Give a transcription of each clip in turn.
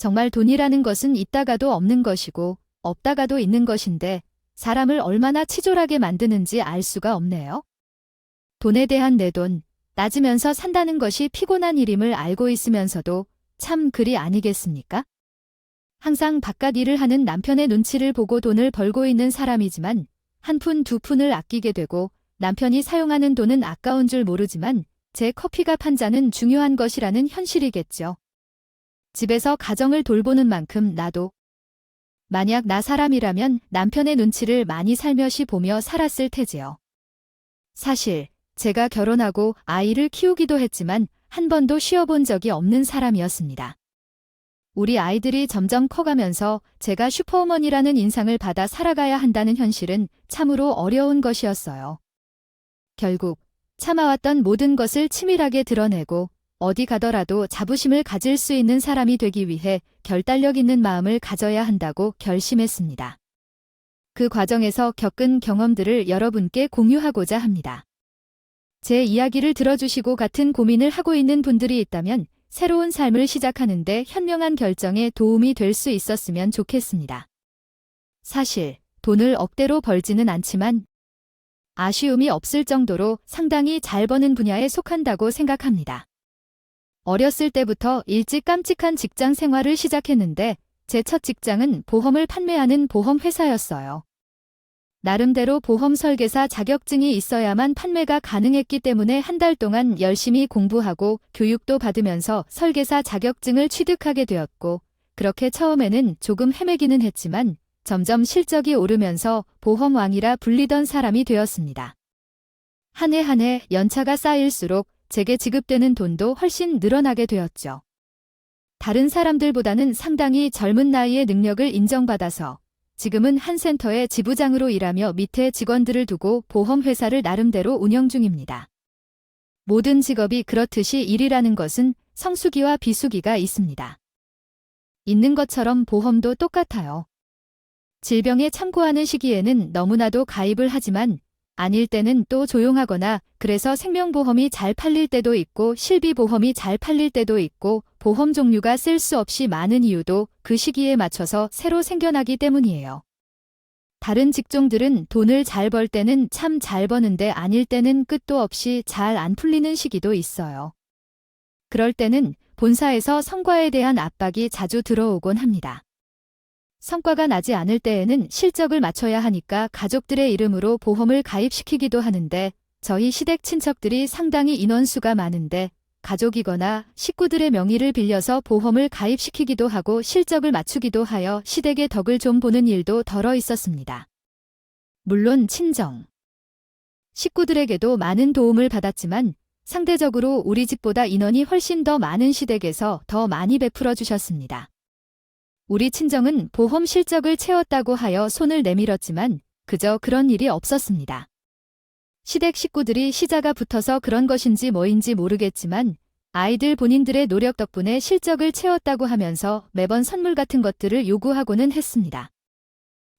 정말 돈이라는 것은 있다가도 없는 것이고 없다가도 있는 것인데 사람을 얼마나 치졸하게 만드는지 알 수가 없네요. 돈에 대한 내 돈, 낮으면서 산다는 것이 피곤한 일임을 알고 있으면서도 참 그리 아니겠습니까? 항상 바깥 일을 하는 남편의 눈치를 보고 돈을 벌고 있는 사람이지만 한 푼 두 푼을 아끼게 되고 남편이 사용하는 돈은 아까운 줄 모르지만 제 커피값 한 잔은 중요한 것이라는 현실이겠죠. 집에서 가정을 돌보는 만큼 나도 만약 나 사람이라면 남편의 눈치를 많이 살며시 보며 살았을 테지요. 사실 제가 결혼하고 아이를 키우기도 했지만 한 번도 쉬어본 적이 없는 사람이었습니다. 우리 아이들이 점점 커가면서 제가 슈퍼우먼이라는 인상을 받아 살아가야 한다는 현실은 참으로 어려운 것이었어요. 결국 참아왔던 모든 것을 치밀하게 드러내고 어디 가더라도 자부심을 가질 수 있는 사람이 되기 위해 결단력 있는 마음을 가져야 한다고 결심했습니다. 그 과정에서 겪은 경험들을 여러분께 공유하고자 합니다. 제 이야기를 들어주시고 같은 고민을 하고 있는 분들이 있다면 새로운 삶을 시작하는데 현명한 결정에 도움이 될 수 있었으면 좋겠습니다. 사실 돈을 억대로 벌지는 않지만 아쉬움이 없을 정도로 상당히 잘 버는 분야에 속한다고 생각합니다. 어렸을 때부터 일찍 깜찍한 직장 생활을 시작했는데 제 첫 직장은 보험을 판매하는 보험회사였어요. 나름대로 보험 설계사 자격증이 있어야만 판매가 가능했기 때문에 한 달 동안 열심히 공부하고 교육도 받으면서 설계사 자격증을 취득하게 되었고, 그렇게 처음에는 조금 헤매기는 했지만 점점 실적이 오르면서 보험왕이라 불리던 사람이 되었습니다. 한 해 한 해 연차가 쌓일수록 제게 지급되는 돈도 훨씬 늘어나게 되었죠. 다른 사람들보다는 상당히 젊은 나이에 능력을 인정받아서 지금은 한 센터의 지부장으로 일하며 밑에 직원들을 두고 보험회사를 나름대로 운영 중입니다. 모든 직업이 그렇듯이 일이라는 것은 성수기와 비수기가 있습니다. 있는 것처럼 보험도 똑같아요. 질병에 참고하는 시기에는 너무나도 가입을 하지만 아닐 때는 또 조용하거나 그래서 생명보험이 잘 팔릴 때도 있고 실비보험이 잘 팔릴 때도 있고 보험 종류가 쓸 수 없이 많은 이유도 그 시기에 맞춰서 새로 생겨나기 때문이에요. 다른 직종들은 돈을 잘 벌 때는 참 잘 버는데 아닐 때는 끝도 없이 잘 안 풀리는 시기도 있어요. 그럴 때는 본사에서 성과에 대한 압박이 자주 들어오곤 합니다. 성과가 나지 않을 때에는 실적을 맞춰야 하니까 가족들의 이름으로 보험을 가입시키기도 하는데 저희 시댁 친척들이 상당히 인원수가 많은데 가족이거나 식구들의 명의를 빌려서 보험을 가입시키기도 하고 실적을 맞추기도 하여 시댁의 덕을 좀 보는 일도 덜어 있었습니다. 물론 친정, 식구들에게도 많은 도움을 받았지만 상대적으로 우리 집보다 인원이 훨씬 더 많은 시댁에서 더 많이 베풀어 주셨습니다. 우리 친정은 보험 실적을 채웠다고 하여 손을 내밀었지만 그저 그런 일이 없었습니다. 시댁 식구들이 시자가 붙어서 그런 것인지 뭐인지 모르겠지만 아이들 본인들의 노력 덕분에 실적을 채웠다고 하면서 매번 선물 같은 것들을 요구하고는 했습니다.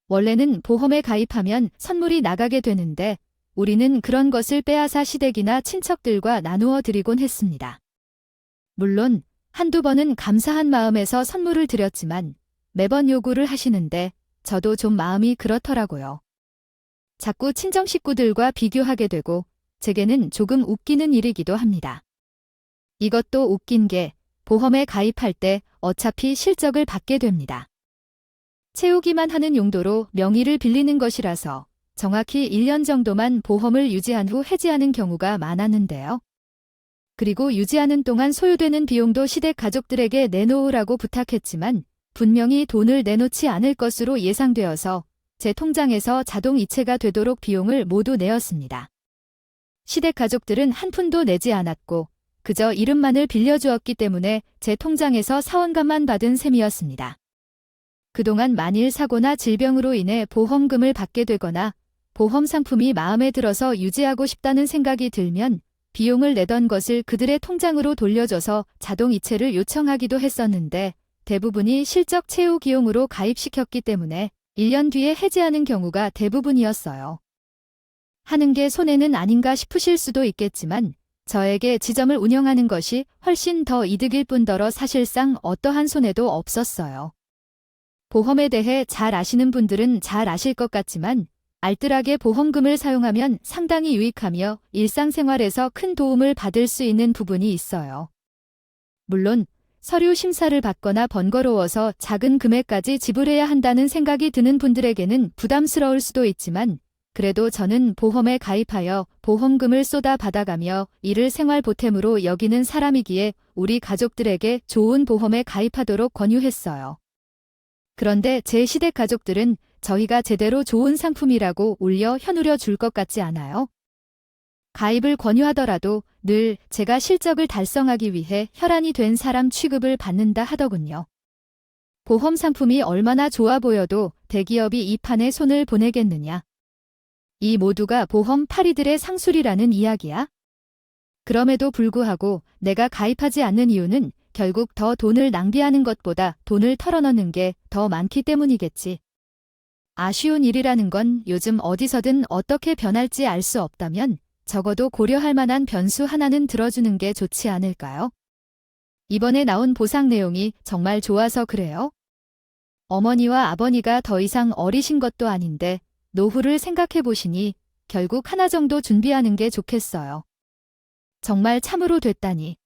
원래는 보험에 가입하면 선물이 나가게 되는데 우리는 그런 것을 빼앗아 시댁이나 친척들과 나누어 드리곤 했습니다. 물론 한두 번은 감사한 마음에서 선물을 드렸지만 매번 요구를 하시는데 저도 좀 마음이 그렇더라고요. 자꾸 친정 식구들과 비교하게 되고 제게는 조금 웃기는 일이기도 합니다. 이것도 웃긴 게 보험에 가입할 때 어차피 실적을 받게 됩니다. 채우기만 하는 용도로 명의를 빌리는 것이라서 정확히 1년 정도만 보험을 유지한 후 해지하는 경우가 많았는데요. 그리고 유지하는 동안 소요되는 비용도 시댁 가족들에게 내놓으라고 부탁했지만 분명히 돈을 내놓지 않을 것으로 예상되어서 제 통장에서 자동 이체가 되도록 비용을 모두 내었습니다. 시댁 가족들은 한 푼도 내지 않았고 그저 이름만을 빌려주었기 때문에 제 통장에서 사원감만 받은 셈이었습니다. 그동안 만일 사고나 질병으로 인해 보험금을 받게 되거나 보험 상품이 마음에 들어서 유지하고 싶다는 생각이 들면 비용을 내던 것을 그들의 통장으로 돌려줘서 자동 이체를 요청하기도 했었는데 대부분이 실적 채우기용으로 가입시켰기 때문에 1년 뒤에 해지하는 경우가 대부분이었어요. 하는 게 손해는 아닌가 싶으실 수도 있겠지만 저에게 지점을 운영하는 것이 훨씬 더 이득일 뿐더러 사실상 어떠한 손해도 없었어요. 보험에 대해 잘 아시는 분들은 잘 아실 것 같지만 알뜰하게 보험금을 사용하면 상당히 유익하며 일상생활에서 큰 도움을 받을 수 있는 부분이 있어요. 물론 서류 심사를 받거나 번거로워서 작은 금액까지 지불해야 한다는 생각이 드는 분들에게는 부담스러울 수도 있지만 그래도 저는 보험에 가입하여 보험금을 쏟아 받아가며 이를 생활 보탬으로 여기는 사람이기에 우리 가족들에게 좋은 보험에 가입하도록 권유했어요. 그런데 제 시댁 가족들은 저희가 제대로 좋은 상품이라고 울려 현우려 줄 것 같지 않아요? 가입을 권유하더라도 늘 제가 실적을 달성하기 위해 혈안이 된 사람 취급을 받는다 하더군요. 보험 상품이 얼마나 좋아 보여도 대기업이 이 판에 손을 보내겠느냐. 이 모두가 보험 파리들의 상술이라는 이야기야. 그럼에도 불구하고 내가 가입하지 않는 이유는 결국 더 돈을 낭비하는 것보다 돈을 털어넣는 게 더 많기 때문이겠지. 아쉬운 일이라는 건 요즘 어디서든 어떻게 변할지 알 수 없다면 적어도 고려할 만한 변수 하나는 들어주는 게 좋지 않을까요? 이번에 나온 보상 내용이 정말 좋아서 그래요. 어머니와 아버니가 더 이상 어리신 것도 아닌데 노후를 생각해 보시니 결국 하나 정도 준비하는 게 좋겠어요. 정말 참으로 됐다니.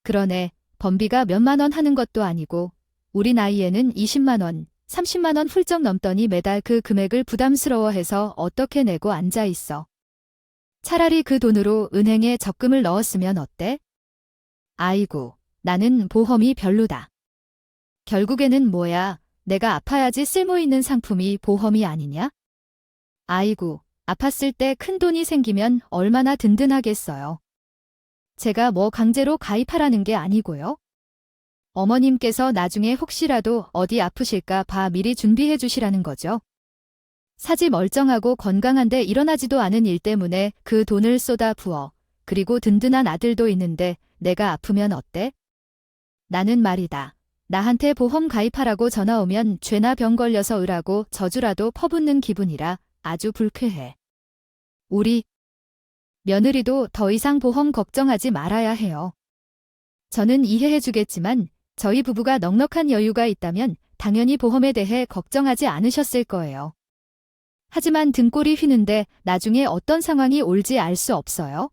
그러네, 범비가 몇만 원 하는 것도 아니고 우리 나이에는 20만 원, 30만 원 훌쩍 넘더니 매달 그 금액을 부담스러워해서 어떻게 내고 앉아 있어. 차라리 그 돈으로 은행에 적금을 넣었으면 어때? 아이고, 나는 보험이 별로다. 결국에는 뭐야, 내가 아파야지 쓸모 있는 상품이 보험이 아니냐? 아이고, 아팠을 때 큰 돈이 생기면 얼마나 든든하겠어요. 제가 뭐 강제로 가입하라는 게 아니고요. 어머님께서 나중에 혹시라도 어디 아프실까 봐 미리 준비해 주시라는 거죠. 사지 멀쩡하고 건강한데 일어나지도 않은 일 때문에 그 돈을 쏟아 부어. 그리고 든든한 아들도 있는데 내가 아프면 어때? 나는 말이다. 나한테 보험 가입하라고 전화 오면 죄나 병 걸려서 으라고 저주라도 퍼붓는 기분이라 아주 불쾌해. 우리 며느리도 더 이상 보험 걱정하지 말아야 해요. 저는 이해해 주겠지만 저희 부부가 넉넉한 여유가 있다면 당연히 보험에 대해 걱정하지 않으셨을 거예요. 하지만 등골이 휘는데 나중에 어떤 상황이 올지 알 수 없어요.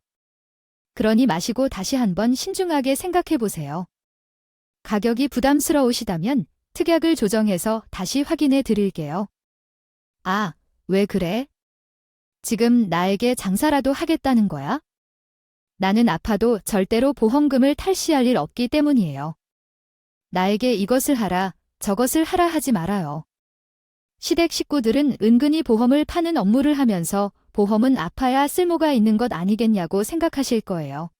그러니 마시고 다시 한번 신중하게 생각해 보세요. 가격이 부담스러우시다면 특약을 조정해서 다시 확인해 드릴게요. 아, 왜 그래? 지금 나에게 장사라도 하겠다는 거야? 나는 아파도 절대로 보험금을 탈시할 일 없기 때문이에요. 나에게 이것을 하라, 저것을 하라 하지 말아요. 시댁 식구들은 은근히 보험을 파는 업무를 하면서 보험은 아파야 쓸모가 있는 것 아니겠냐고 생각하실 거예요.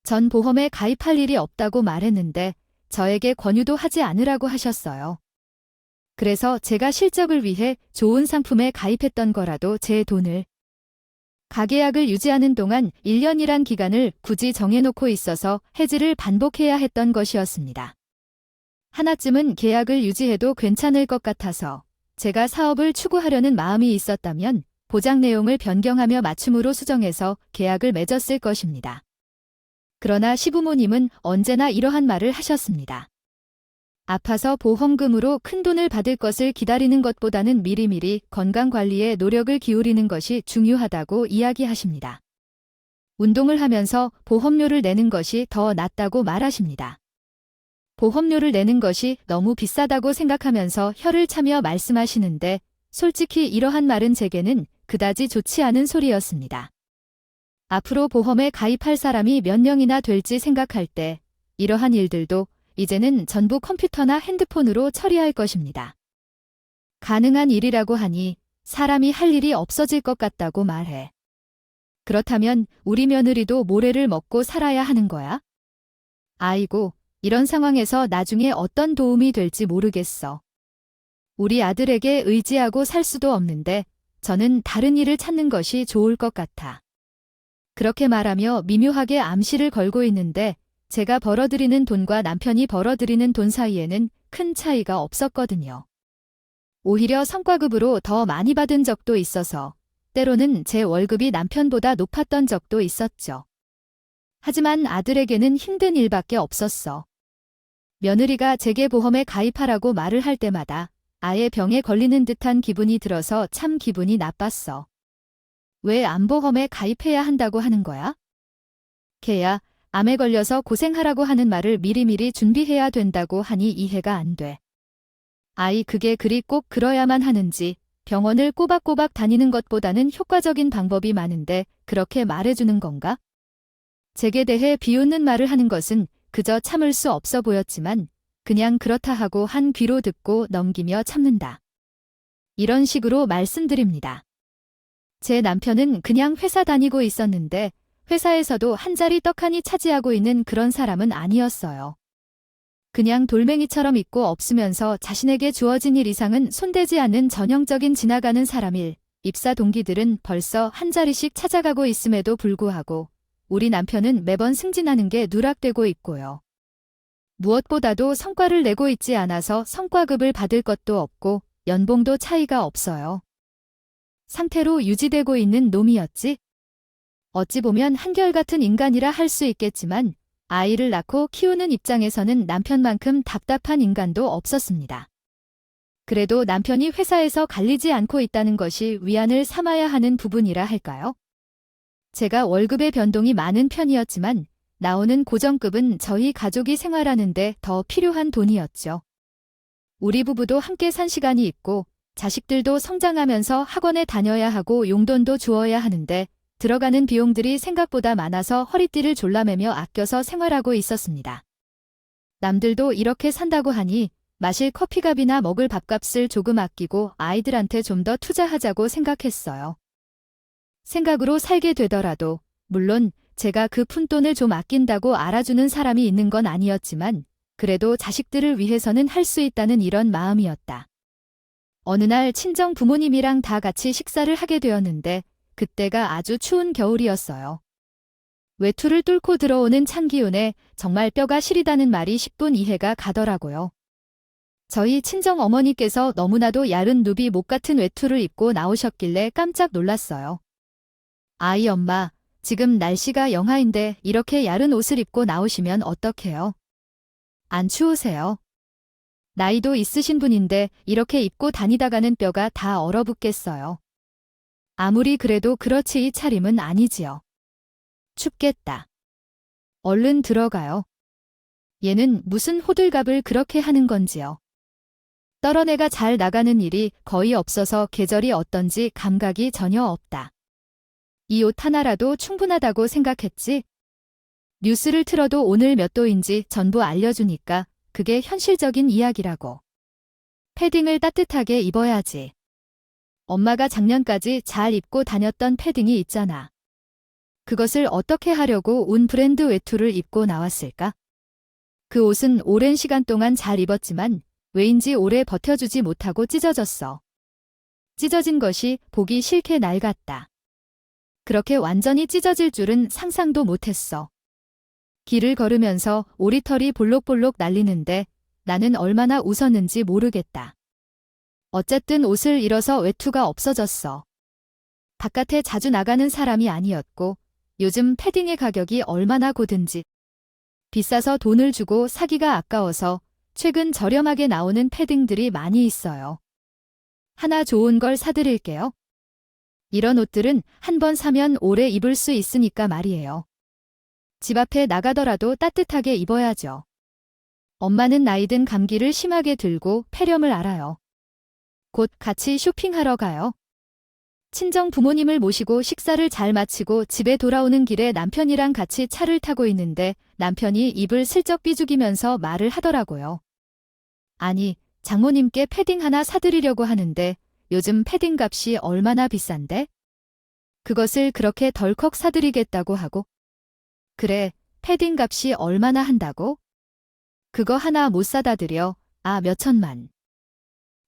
전 보험에 가입할 일이 없다고 말했는데 저에게 권유도 하지 않으라고 하셨어요. 그래서 제가 실적을 위해 좋은 상품에 가입했던 거라도 제 돈을 가계약을 유지하는 동안 1년이란 기간을 굳이 정해놓고 있어서 해지를 반복해야 했던 것이었습니다. 하나쯤은 계약을 유지해도 괜찮을 것 같아서 제가 사업을 추구하려는 마음이 있었다면 보장 내용을 변경하며 맞춤으로 수정해서 계약을 맺었을 것입니다. 그러나 시부모님은 언제나 이러한 말을 하셨습니다. 아파서 보험금으로 큰 돈을 받을 것을 기다리는 것보다는 미리미리 건강관리에 노력을 기울이는 것이 중요하다고 이야기하십니다. 운동을 하면서 보험료를 내는 것이 더 낫다고 말하십니다. 보험료를 내는 것이 너무 비싸다고 생각하면서 혀를 차며 말씀하시는데 솔직히 이러한 말은 제게는 그다지 좋지 않은 소리였습니다. 앞으로 보험에 가입할 사람이 몇 명이나 될지 생각할 때 이러한 일들도 이제는 전부 컴퓨터나 핸드폰으로 처리할 것입니다. 가능한 일이라고 하니 사람이 할 일이 없어질 것 같다고 말해. 그렇다면 우리 며느리도 모래를 먹고 살아야 하는 거야? 아이고, 이런 상황에서 나중에 어떤 도움이 될지 모르겠어. 우리 아들에게 의지하고 살 수도 없는데 저는 다른 일을 찾는 것이 좋을 것 같아. 그렇게 말하며 미묘하게 암시를 걸고 있는데 제가 벌어들이는 돈과 남편이 벌어들이는 돈 사이에는 큰 차이가 없었거든요. 오히려 성과급으로 더 많이 받은 적도 있어서 때로는 제 월급이 남편보다 높았던 적도 있었죠. 하지만 아들에게는 힘든 일밖에 없었어. 며느리가 재개보험에 가입하라고 말을 할 때마다 아예 병에 걸리는 듯한 기분이 들어서 참 기분이 나빴어. 왜 암보험에 가입해야 한다고 하는 거야? 걔야 암에 걸려서 고생하라고 하는 말을 미리미리 준비해야 된다고 하니 이해가 안 돼. 아이 그게 그리 꼭 그러야만 하는지 병원을 꼬박꼬박 다니는 것보다는 효과적인 방법이 많은데 그렇게 말해주는 건가? 잭에 대해 비웃는 말을 하는 것은 그저 참을 수 없어 보였지만 그냥 그렇다 하고 한 귀로 듣고 넘기며 참는다. 이런 식으로 말씀드립니다. 제 남편은 그냥 회사 다니고 있었는데 회사에서도 한 자리 떡하니 차지하고 있는 그런 사람은 아니었어요. 그냥 돌멩이처럼 있고 없으면서 자신에게 주어진 일 이상은 손대지 않는 전형적인 지나가는 사람일, 입사 동기들은 벌써 한 자리씩 찾아가고 있음에도 불구하고 우리 남편은 매번 승진하는 게 누락되고 있고요. 무엇보다도 성과를 내고 있지 않아서 성과급을 받을 것도 없고 연봉도 차이가 없어요. 상태로 유지되고 있는 놈이었지? 어찌 보면 한결같은 인간이라 할 수 있겠지만 아이를 낳고 키우는 입장에서는 남편만큼 답답한 인간도 없었습니다. 그래도 남편이 회사에서 갈리지 않고 있다는 것이 위안을 삼아야 하는 부분이라 할까요? 제가 월급의 변동이 많은 편이었지만 나오는 고정급은 저희 가족이 생활하는데 더 필요한 돈이었죠. 우리 부부도 함께 산 시간이 있고 자식들도 성장하면서 학원에 다녀야 하고 용돈도 주어야 하는데 들어가는 비용들이 생각보다 많아서 허리띠를 졸라매며 아껴서 생활하고 있었습니다. 남들도 이렇게 산다고 하니 마실 커피값이나 먹을 밥값을 조금 아끼고 아이들한테 좀 더 투자하자고 생각했어요. 생각으로 살게 되더라도 물론 제가 그 푼돈을 좀 아낀다고 알아주는 사람이 있는 건 아니었지만 그래도 자식들을 위해서는 할 수 있다는 이런 마음이었다. 어느 날 친정 부모님이랑 다 같이 식사를 하게 되었는데 그때가 아주 추운 겨울이었어요. 외투를 뚫고 들어오는 찬기운에 정말 뼈가 시리다는 말이 10분 이해가 가더라고요. 저희 친정 어머니께서 너무나도 야른 누비 목 같은 외투를 입고 나오셨길래 깜짝 놀랐어요. 아이 엄마, 지금 날씨가 영하인데 이렇게 야른 옷을 입고 나오시면 어떡해요? 안 추우세요? 나이도 있으신 분인데 이렇게 입고 다니다가는 뼈가 다 얼어붙겠어요. 아무리 그래도 그렇지 이 차림은 아니지요. 춥겠다. 얼른 들어가요. 얘는 무슨 호들갑을 그렇게 하는 건지요. 떨어내가 잘 나가는 일이 거의 없어서 계절이 어떤지 감각이 전혀 없다. 이 옷 하나라도 충분하다고 생각했지? 뉴스를 틀어도 오늘 몇 도인지 전부 알려주니까 그게 현실적인 이야기라고. 패딩을 따뜻하게 입어야지. 엄마가 작년까지 잘 입고 다녔던 패딩이 있잖아. 그것을 어떻게 하려고 운 브랜드 외투를 입고 나왔을까? 그 옷은 오랜 시간 동안 잘 입었지만 왜인지 오래 버텨주지 못하고 찢어졌어. 찢어진 것이 보기 싫게 낡았다. 그렇게 완전히 찢어질 줄은 상상도 못했어. 길을 걸으면서 오리털이 볼록볼록 날리는데 나는 얼마나 웃었는지 모르겠다. 어쨌든 옷을 잃어서 외투가 없어졌어. 바깥에 자주 나가는 사람이 아니었고 요즘 패딩의 가격이 얼마나 고든지 비싸서 돈을 주고 사기가 아까워서 최근 저렴하게 나오는 패딩들이 많이 있어요. 하나 좋은 걸 사드릴게요. 이런 옷들은 한 번 사면 오래 입을 수 있으니까 말이에요. 집 앞에 나가더라도 따뜻하게 입어야죠. 엄마는 나이든 감기를 심하게 들고 폐렴을 앓아요. 곧 같이 쇼핑하러 가요. 친정 부모님을 모시고 식사를 잘 마치고 집에 돌아오는 길에 남편이랑 같이 차를 타고 있는데 남편이 입을 슬쩍 삐죽이면서 말을 하더라고요. 아니, 장모님께 패딩 하나 사드리려고 하는데 요즘 패딩 값이 얼마나 비싼데? 그것을 그렇게 덜컥 사드리겠다고 하고. 그래, 패딩 값이 얼마나 한다고? 그거 하나 못 사다 드려. 아, 몇천만.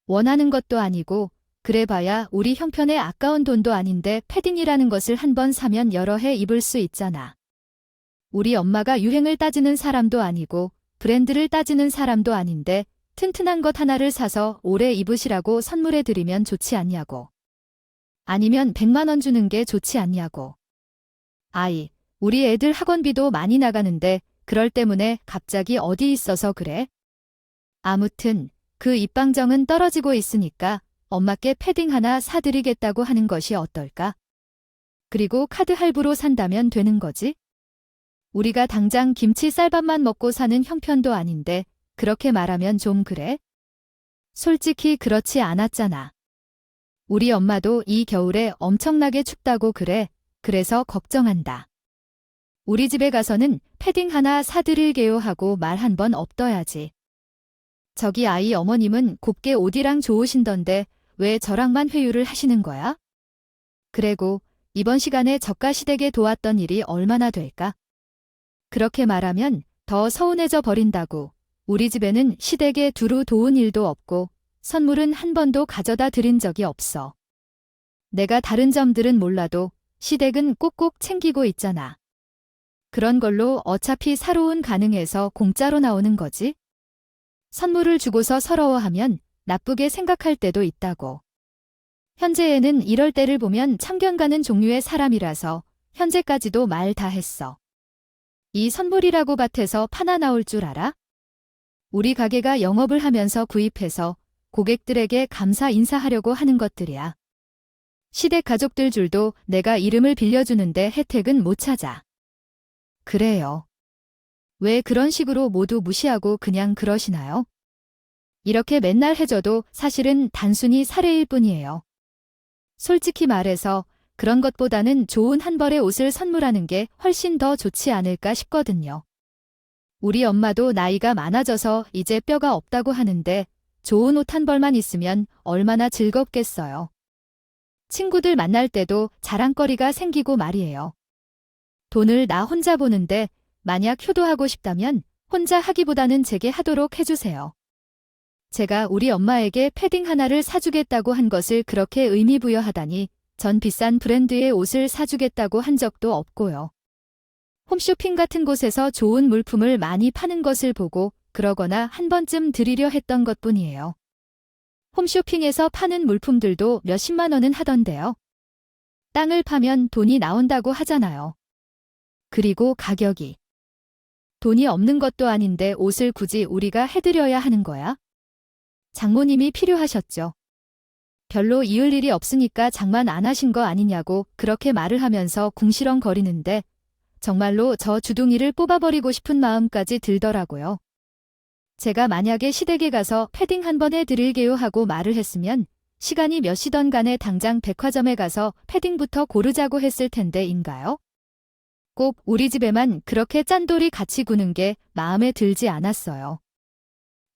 원하는 것도 아니고 그래봐야 우리 형편에 아까운 돈도 아닌데 패딩이라는 것을 한 번 사면 여러 해 입을 수 있잖아. 우리 엄마가 유행을 따지는 사람도 아니고 브랜드를 따지는 사람도 아닌데 튼튼한 것 하나를 사서 오래 입으시라고 선물해 드리면 좋지 않냐고. 아니면 100만 원 주는 게 좋지 않냐고. 아이, 우리 애들 학원비도 많이 나가는데 그럴 때문에 갑자기 어디 있어서 그래? 아무튼 그 입방정은 떨어지고 있으니까 엄마께 패딩 하나 사드리겠다고 하는 것이 어떨까? 그리고 카드 할부로 산다면 되는 거지? 우리가 당장 김치 쌀밥만 먹고 사는 형편도 아닌데 그렇게 말하면 좀 그래? 솔직히 그렇지 않았잖아. 우리 엄마도 이 겨울에 엄청나게 춥다고 그래. 그래서 걱정한다. 우리 집에 가서는 패딩 하나 사드릴게요 하고 말 한 번 없둬야지. 저기 아이 어머님은 곱게 옷이랑 좋으신던데 왜 저랑만 회유를 하시는 거야? 그래고 이번 시간에 저가 시댁에 도왔던 일이 얼마나 될까? 그렇게 말하면 더 서운해져 버린다고. 우리 집에는 시댁에 두루 도운 일도 없고 선물은 한 번도 가져다 드린 적이 없어. 내가 다른 점들은 몰라도 시댁은 꼭꼭 챙기고 있잖아. 그런 걸로 어차피 사러 온 가능해서 공짜로 나오는 거지? 선물을 주고서 서러워하면 나쁘게 생각할 때도 있다고. 현재에는 이럴 때를 보면 참견 가는 종류의 사람이라서 현재까지도 말 다 했어. 이 선물이라고 밭에서 파나 나올 줄 알아? 우리 가게가 영업을 하면서 구입해서 고객들에게 감사 인사하려고 하는 것들이야. 시댁 가족들 줄도 내가 이름을 빌려주는데 혜택은 못 찾아. 그래요. 왜 그런 식으로 모두 무시하고 그냥 그러시나요? 이렇게 맨날 해줘도 사실은 단순히 사례일 뿐이에요. 솔직히 말해서 그런 것보다는 좋은 한 벌의 옷을 선물하는 게 훨씬 더 좋지 않을까 싶거든요. 우리 엄마도 나이가 많아져서 이제 뼈가 없다고 하는데 좋은 옷 한 벌만 있으면 얼마나 즐겁겠어요. 친구들 만날 때도 자랑거리가 생기고 말이에요. 돈을 나 혼자 보는데 만약 효도하고 싶다면 혼자 하기보다는 제게 하도록 해주세요. 제가 우리 엄마에게 패딩 하나를 사주겠다고 한 것을 그렇게 의미부여하다니 전 비싼 브랜드의 옷을 사주겠다고 한 적도 없고요. 홈쇼핑 같은 곳에서 좋은 물품을 많이 파는 것을 보고 그러거나 한 번쯤 드리려 했던 것뿐이에요. 홈쇼핑에서 파는 물품들도 몇십만 원은 하던데요. 땅을 파면 돈이 나온다고 하잖아요. 그리고 가격이. 돈이 없는 것도 아닌데 옷을 굳이 우리가 해드려야 하는 거야? 장모님이 필요하셨죠. 별로 이을 일이 없으니까 장만 안 하신 거 아니냐고 그렇게 말을 하면서 궁시렁거리는데 정말로 저 주둥이를 뽑아버리고 싶은 마음까지 들더라고요. 제가 만약에 시댁에 가서 패딩 한 번 해드릴게요 하고 말을 했으면 시간이 몇 시던 간에 당장 백화점에 가서 패딩부터 고르자고 했을 텐데인가요? 꼭 우리 집에만 그렇게 짠돌이 같이 구는 게 마음에 들지 않았어요.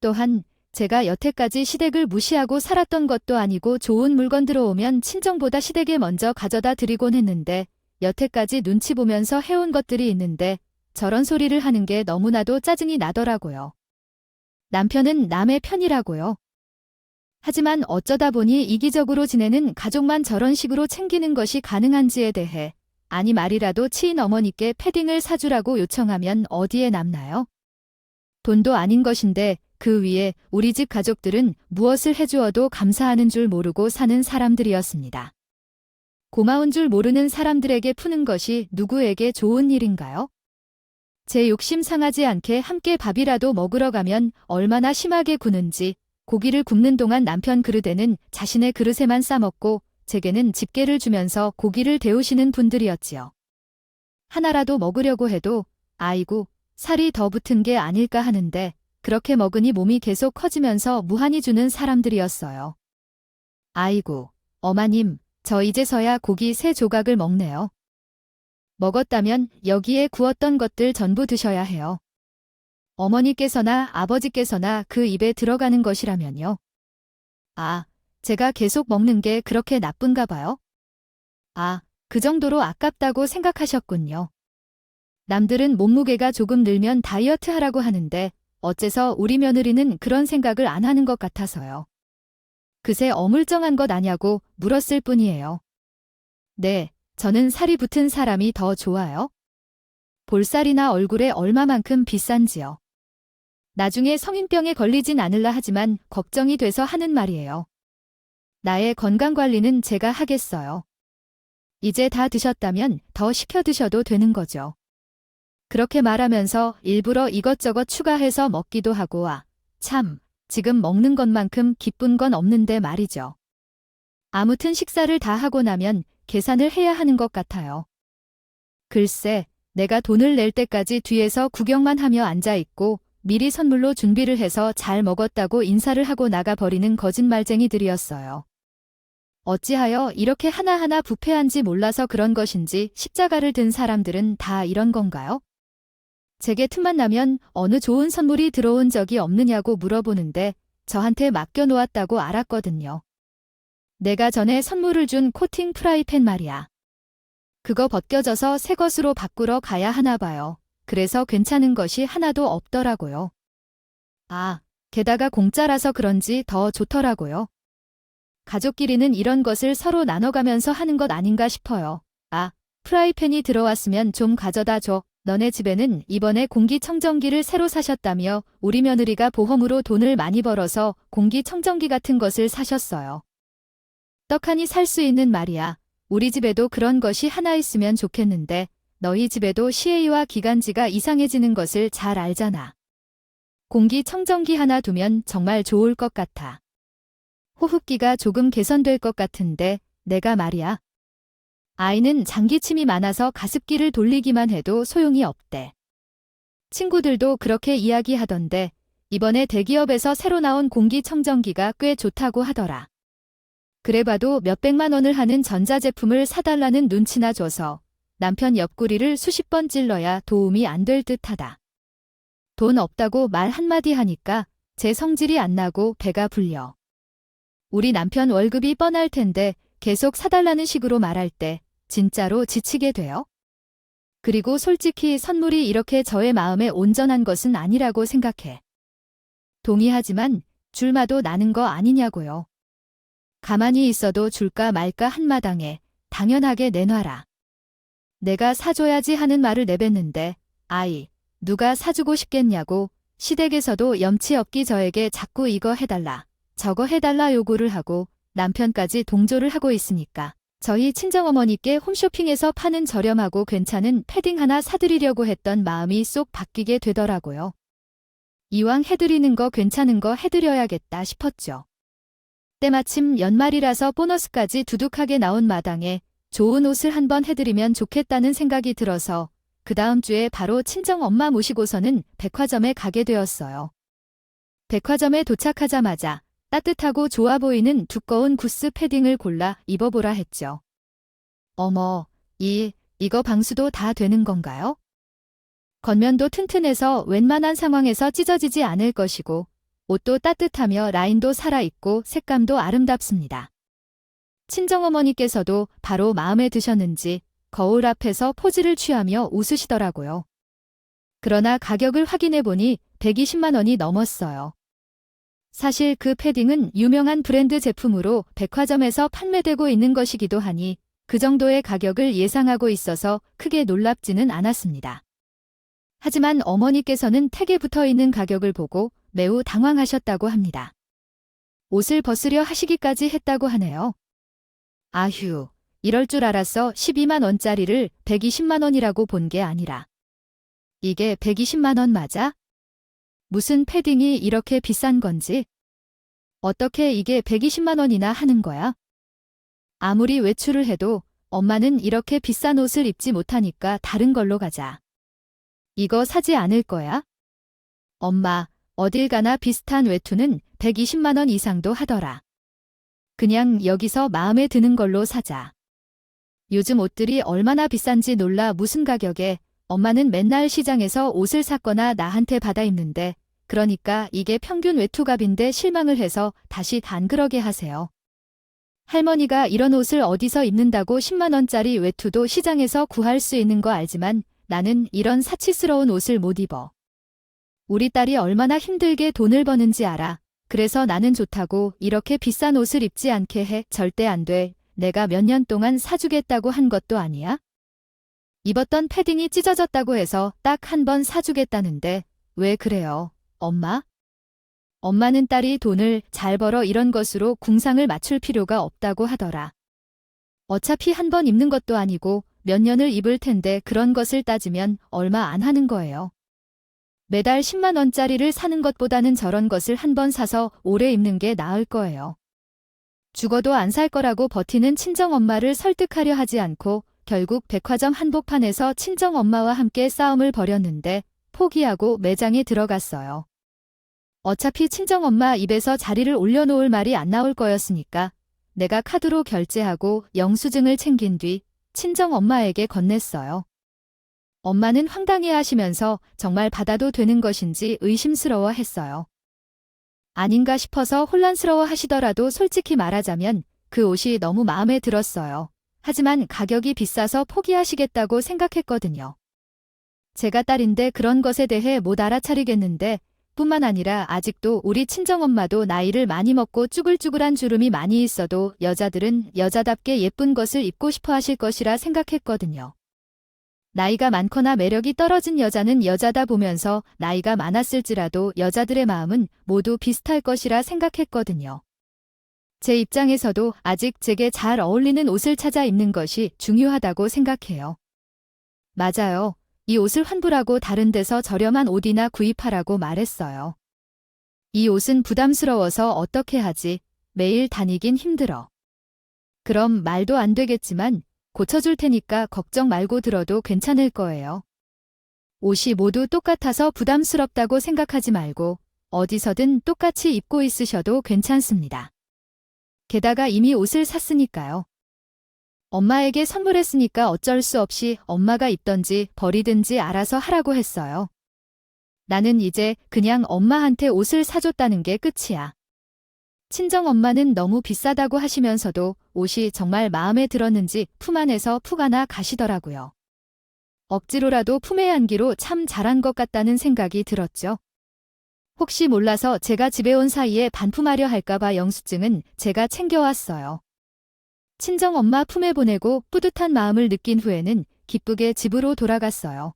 또한 제가 여태까지 시댁을 무시하고 살았던 것도 아니고 좋은 물건 들어오면 친정보다 시댁에 먼저 가져다 드리곤 했는데 여태까지 눈치 보면서 해온 것들이 있는데 저런 소리를 하는 게 너무나도 짜증이 나더라고요. 남편은 남의 편이라고요. 하지만 어쩌다 보니 이기적으로 지내는 가족만 저런 식으로 챙기는 것이 가능한지에 대해 아니 말이라도 치인 어머니께 패딩을 사주라고 요청하면 어디에 남나요? 돈도 아닌 것인데 그 위에 우리 집 가족들은 무엇을 해주어도 감사하는 줄 모르고 사는 사람들이었습니다. 고마운 줄 모르는 사람들에게 푸는 것이 누구에게 좋은 일인가요? 제 욕심 상하지 않게 함께 밥이라도 먹으러 가면 얼마나 심하게 구는지 고기를 굽는 동안 남편 그릇에는 자신의 그릇에만 싸먹고 제게는 집게를 주면서 고기를 데우시는 분들이었지요. 하나라도 먹으려고 해도 아이고 살이 더 붙은 게 아닐까 하는데 그렇게 먹으니 몸이 계속 커지면서 무한히 주는 사람들이었어요. 아이고 어마님 저 이제서야 고기 3조각을 먹네요. 먹었다면 여기에 구웠던 것들 전부 드셔야 해요. 어머니께서나 아버지께서나 그 입에 들어가는 것이라면요. 아, 제가 계속 먹는 게 그렇게 나쁜가 봐요? 아, 그 정도로 아깝다고 생각하셨군요. 남들은 몸무게가 조금 늘면 다이어트 하라고 하는데 어째서 우리 며느리는 그런 생각을 안 하는 것 같아서요. 그새 어물쩡한 것 아냐고 물었을 뿐이에요. 네, 저는 살이 붙은 사람이 더 좋아요. 볼살이나 얼굴에 얼마만큼 비싼지요. 나중에 성인병에 걸리진 않을라 하지만 걱정이 돼서 하는 말이에요. 나의 건강관리는 제가 하겠어요. 이제 다 드셨다면 더 시켜 드셔도 되는 거죠. 그렇게 말하면서 일부러 이것저것 추가해서 먹기도 하고 참, 지금 먹는 것만큼 기쁜 건 없는데 말이죠. 아무튼 식사를 다 하고 나면 계산을 해야 하는 것 같아요. 글쎄, 내가 돈을 낼 때까지 뒤에서 구경만 하며 앉아있고 미리 선물로 준비를 해서 잘 먹었다고 인사를 하고 나가버리는 거짓말쟁이들이었어요. 어찌하여 이렇게 하나하나 부패한지 몰라서 그런 것인지 십자가를 든 사람들은 다 이런 건가요? 제게 틈만 나면 어느 좋은 선물이 들어온 적이 없느냐고 물어보는데 저한테 맡겨놓았다고 알았거든요. 내가 전에 선물을 준 코팅 프라이팬 말이야. 그거 벗겨져서 새 것으로 바꾸러 가야 하나 봐요. 그래서 괜찮은 것이 하나도 없더라고요. 게다가 공짜라서 그런지 더 좋더라고요. 가족끼리는 이런 것을 서로 나눠가면서 하는 것 아닌가 싶어요. 프라이팬이 들어왔으면 좀 가져다 줘. 너네 집에는 이번에 공기청정기를 새로 사셨다며 우리 며느리가 보험으로 돈을 많이 벌어서 공기청정기 같은 것을 사셨어요. 떡하니 살 수 있는 말이야. 우리 집에도 그런 것이 하나 있으면 좋겠는데 너희 집에도 CA와 기관지가 이상해지는 것을 잘 알잖아. 공기청정기 하나 두면 정말 좋을 것 같아. 호흡기가 조금 개선될 것 같은데 내가 말이야. 아이는 장기침이 많아서 가습기를 돌리기만 해도 소용이 없대. 친구들도 그렇게 이야기하던데 이번에 대기업에서 새로 나온 공기청정기가 꽤 좋다고 하더라. 그래봐도 몇백만 원을 하는 전자제품을 사달라는 눈치나 줘서 남편 옆구리를 수십 번 찔러야 도움이 안 될 듯하다. 돈 없다고 말 한마디 하니까 제 성질이 안 나고 배가 불려. 우리 남편 월급이 뻔할 텐데 계속 사달라는 식으로 말할 때 진짜로 지치게 돼요. 그리고 솔직히 선물이 이렇게 저의 마음에 온전한 것은 아니라고 생각해. 동의하지만 줄마도 나는 거 아니냐고요. 가만히 있어도 줄까 말까 한마당에 당연하게 내놔라. 내가 사줘야지 하는 말을 내뱉는데 누가 사주고 싶겠냐고 시댁에서도 염치 없기 저에게 자꾸 이거 해달라, 저거 해달라 요구를 하고 남편까지 동조를 하고 있으니까 저희 친정어머니께 홈쇼핑에서 파는 저렴하고 괜찮은 패딩 하나 사드리려고 했던 마음이 쏙 바뀌게 되더라고요. 이왕 해드리는 거 괜찮은 거 해드려야겠다 싶었죠. 때마침 연말이라서 보너스까지 두둑하게 나온 마당에 좋은 옷을 한번 해드리면 좋겠다는 생각이 들어서 그 다음 주에 바로 친정엄마 모시고서는 백화점에 가게 되었어요. 백화점에 도착하자마자 따뜻하고 좋아 보이는 두꺼운 구스 패딩을 골라 입어보라 했죠. 어머, 이거 방수도 다 되는 건가요? 겉면도 튼튼해서 웬만한 상황에서 찢어지지 않을 것이고 옷도 따뜻하며 라인도 살아있고 색감도 아름답습니다. 친정어머니께서도 바로 마음에 드셨는지 거울 앞에서 포즈를 취하며 웃으시더라고요. 그러나 가격을 확인해보니 120만 원이 넘었어요. 사실 그 패딩은 유명한 브랜드 제품으로 백화점에서 판매되고 있는 것이기도 하니 그 정도의 가격을 예상하고 있어서 크게 놀랍지는 않았습니다. 하지만 어머니께서는 택에 붙어 있는 가격을 보고 매우 당황하셨다고 합니다. 옷을 벗으려 하시기까지 했다고 하네요. 아휴, 이럴 줄 알았어 12만 원짜리를 120만 원이라고 본 게 아니라. 이게 120만 원 맞아? 무슨 패딩이 이렇게 비싼 건지? 어떻게 이게 120만 원이나 하는 거야? 아무리 외출을 해도 엄마는 이렇게 비싼 옷을 입지 못하니까 다른 걸로 가자. 이거 사지 않을 거야? 엄마, 어딜 가나 비슷한 외투는 120만 원 이상도 하더라. 그냥 여기서 마음에 드는 걸로 사자. 요즘 옷들이 얼마나 비싼지 놀라 무슨 가격에 엄마는 맨날 시장에서 옷을 샀거나 나한테 받아 입는데 그러니까 이게 평균 외투값인데 실망을 해서 다시 안 그러게 하세요. 할머니가 이런 옷을 어디서 입는다고 10만 원짜리 외투도 시장에서 구할 수 있는 거 알지만 나는 이런 사치스러운 옷을 못 입어. 우리 딸이 얼마나 힘들게 돈을 버는지 알아. 그래서 나는 좋다고 이렇게 비싼 옷을 입지 않게 해. 절대 안 돼. 내가 몇 년 동안 사주겠다고 한 것도 아니야? 입었던 패딩이 찢어졌다고 해서 딱 한 번 사주겠다는데 왜 그래요, 엄마? 엄마는 딸이 돈을 잘 벌어 이런 것으로 궁상을 맞출 필요가 없다고 하더라. 어차피 한 번 입는 것도 아니고 몇 년을 입을 텐데 그런 것을 따지면 얼마 안 하는 거예요. 매달 10만 원짜리를 사는 것보다는 저런 것을 한 번 사서 오래 입는 게 나을 거예요. 죽어도 안 살 거라고 버티는 친정엄마를 설득하려 하지 않고 결국 백화점 한복판에서 친정엄마와 함께 싸움을 벌였는데 포기하고 매장에 들어갔어요. 어차피 친정엄마 입에서 자리를 올려놓을 말이 안 나올 거였으니까 내가 카드로 결제하고 영수증을 챙긴 뒤 친정엄마에게 건넸어요. 엄마는 황당해하시면서 정말 받아도 되는 것인지 의심스러워 했어요. 아닌가 싶어서 혼란스러워 하시더라도 솔직히 말하자면 그 옷이 너무 마음에 들었어요. 하지만 가격이 비싸서 포기하시겠다고 생각했거든요. 제가 딸인데 그런 것에 대해 못 알아차리겠는데 뿐만 아니라 아직도 우리 친정엄마도 나이를 많이 먹고 쭈글쭈글한 주름이 많이 있어도 여자들은 여자답게 예쁜 것을 입고 싶어 하실 것이라 생각했거든요. 나이가 많거나 매력이 떨어진 여자는 여자다 보면서 나이가 많았을지라도 여자들의 마음은 모두 비슷할 것이라 생각했거든요. 제 입장에서도 아직 제게 잘 어울리는 옷을 찾아 입는 것이 중요하다고 생각해요. 맞아요. 이 옷을 환불하고 다른 데서 저렴한 옷이나 구입하라고 말했어요. 이 옷은 부담스러워서 어떻게 하지? 매일 다니긴 힘들어. 그럼 말도 안 되겠지만 고쳐줄 테니까 걱정 말고 들어도 괜찮을 거예요. 옷이 모두 똑같아서 부담스럽다고 생각하지 말고 어디서든 똑같이 입고 있으셔도 괜찮습니다. 게다가 이미 옷을 샀으니까요. 엄마에게 선물했으니까 어쩔 수 없이 엄마가 입던지 버리든지 알아서 하라고 했어요. 나는 이제 그냥 엄마한테 옷을 사줬다는 게 끝이야. 친정엄마는 너무 비싸다고 하시면서도 옷이 정말 마음에 들었는지 품 안에서 푹 안아 가시더라고요. 억지로라도 품에 안기로 참 잘한 것 같다는 생각이 들었죠. 혹시 몰라서 제가 집에 온 사이에 반품하려 할까봐 영수증은 제가 챙겨왔어요. 친정엄마 품에 보내고 뿌듯한 마음을 느낀 후에는 기쁘게 집으로 돌아갔어요.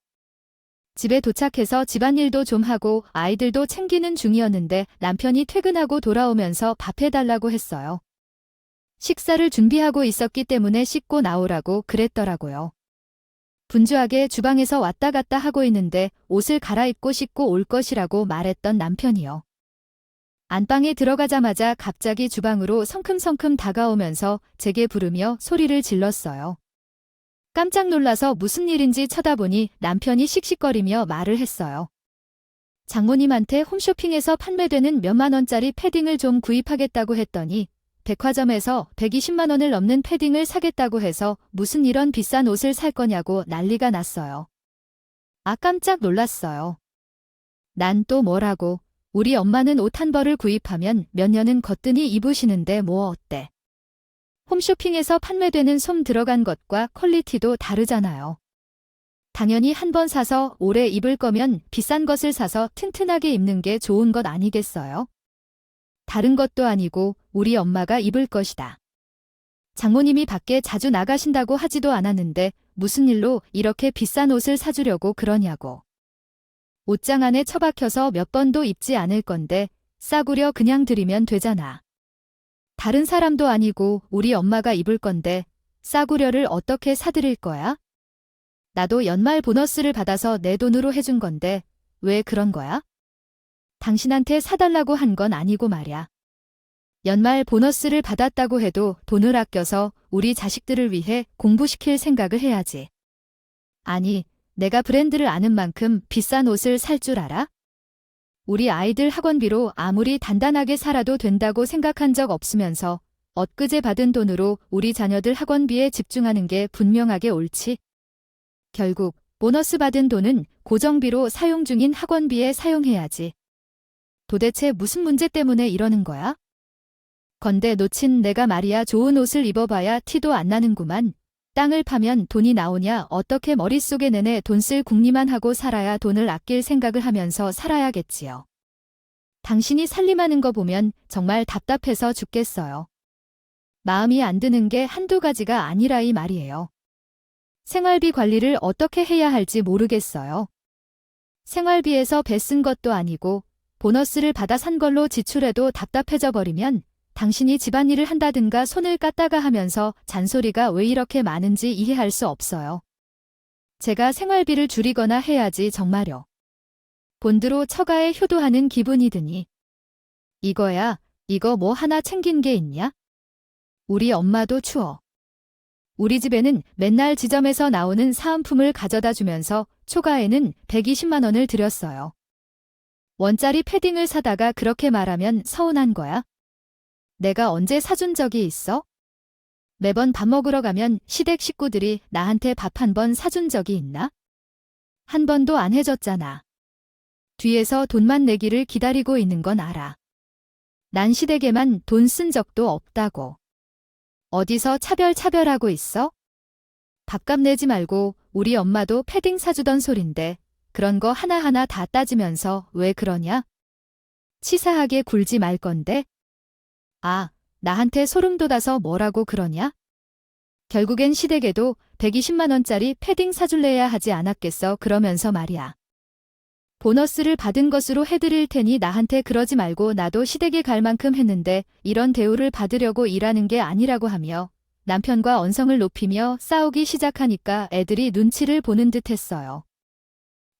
집에 도착해서 집안일도 좀 하고 아이들도 챙기는 중이었는데 남편이 퇴근하고 돌아오면서 밥 해달라고 했어요. 식사를 준비하고 있었기 때문에 씻고 나오라고 그랬더라고요. 분주하게 주방에서 왔다 갔다 하고 있는데 옷을 갈아입고 씻고 올 것이라고 말했던 남편이요. 안방에 들어가자마자 갑자기 주방으로 성큼성큼 다가오면서 제게 부르며 소리를 질렀어요. 깜짝 놀라서 무슨 일인지 쳐다보니 남편이 씩씩거리며 말을 했어요. 장모님한테 홈쇼핑에서 판매되는 몇만 원짜리 패딩을 좀 구입하겠다고 했더니 백화점에서 120만 원을 넘는 패딩을 사겠다고 해서 무슨 이런 비싼 옷을 살 거냐고 난리가 났어요. 아, 깜짝 놀랐어요. 난 또 뭐라고. 우리 엄마는 옷 한 벌을 구입하면 몇 년은 거뜬히 입으시는데 뭐 어때. 홈쇼핑에서 판매되는 솜 들어간 것과 퀄리티도 다르잖아요. 당연히 한 번 사서 오래 입을 거면 비싼 것을 사서 튼튼하게 입는 게 좋은 것 아니겠어요? 다른 것도 아니고 우리 엄마가 입을 것이다. 장모님이 밖에 자주 나가신다고 하지도 않았는데 무슨 일로 이렇게 비싼 옷을 사주려고 그러냐고. 옷장 안에 처박혀서 몇 번도 입지 않을 건데 싸구려 그냥 드리면 되잖아. 다른 사람도 아니고 우리 엄마가 입을 건데 싸구려를 어떻게 사드릴 거야? 나도 연말 보너스를 받아서 내 돈으로 해준 건데 왜 그런 거야? 당신한테 사달라고 한 건 아니고 말야. 연말 보너스를 받았다고 해도 돈을 아껴서 우리 자식들을 위해 공부시킬 생각을 해야지. 아니, 내가 브랜드를 아는 만큼 비싼 옷을 살 줄 알아? 우리 아이들 학원비로 아무리 단단하게 살아도 된다고 생각한 적 없으면서 엊그제 받은 돈으로 우리 자녀들 학원비에 집중하는 게 분명하게 옳지. 결국 보너스 받은 돈은 고정비로 사용 중인 학원비에 사용해야지. 도대체 무슨 문제 때문에 이러는 거야? 건대 놓친 내가 말이야 좋은 옷을 입어봐야 티도 안 나는구만. 땅을 파면 돈이 나오냐 어떻게 머릿속에 내내 돈 쓸 궁리만 하고 살아야 돈을 아낄 생각을 하면서 살아야겠지요. 당신이 살림하는 거 보면 정말 답답해서 죽겠어요. 마음이 안 드는 게 한두 가지가 아니라 이 말이에요. 생활비 관리를 어떻게 해야 할지 모르겠어요. 생활비에서 배 쓴 것도 아니고 보너스를 받아 산 걸로 지출해도 답답해져 버리면 당신이 집안일을 한다든가 손을 깠다가 하면서 잔소리가 왜 이렇게 많은지 이해할 수 없어요. 제가 생활비를 줄이거나 해야지 정말요. 본드로 처가에 효도하는 기분이 드니. 이거야, 이거 뭐 하나 챙긴 게 있냐? 우리 엄마도 추워. 우리 집에는 맨날 지점에서 나오는 사은품을 가져다 주면서 초과에는 120만 원을 들였어요. 원짜리 패딩을 사다가 그렇게 말하면 서운한 거야? 내가 언제 사준 적이 있어? 매번 밥 먹으러 가면 시댁 식구들이 나한테 밥 한 번 사준 적이 있나? 한 번도 안 해줬잖아. 뒤에서 돈만 내기를 기다리고 있는 건 알아. 난 시댁에만 돈 쓴 적도 없다고. 어디서 차별하고 있어? 밥값 내지 말고 우리 엄마도 패딩 사주던 소린데 그런 거 하나하나 다 따지면서 왜 그러냐? 치사하게 굴지 말 건데? 아, 나한테 소름 돋아서 뭐라고 그러냐? 결국엔 시댁에도 120만 원짜리 패딩 사줄래야 하지 않았겠어 그러면서 말이야. 보너스를 받은 것으로 해드릴 테니 나한테 그러지 말고 나도 시댁에 갈 만큼 했는데 이런 대우를 받으려고 일하는 게 아니라고 하며 남편과 언성을 높이며 싸우기 시작하니까 애들이 눈치를 보는 듯 했어요.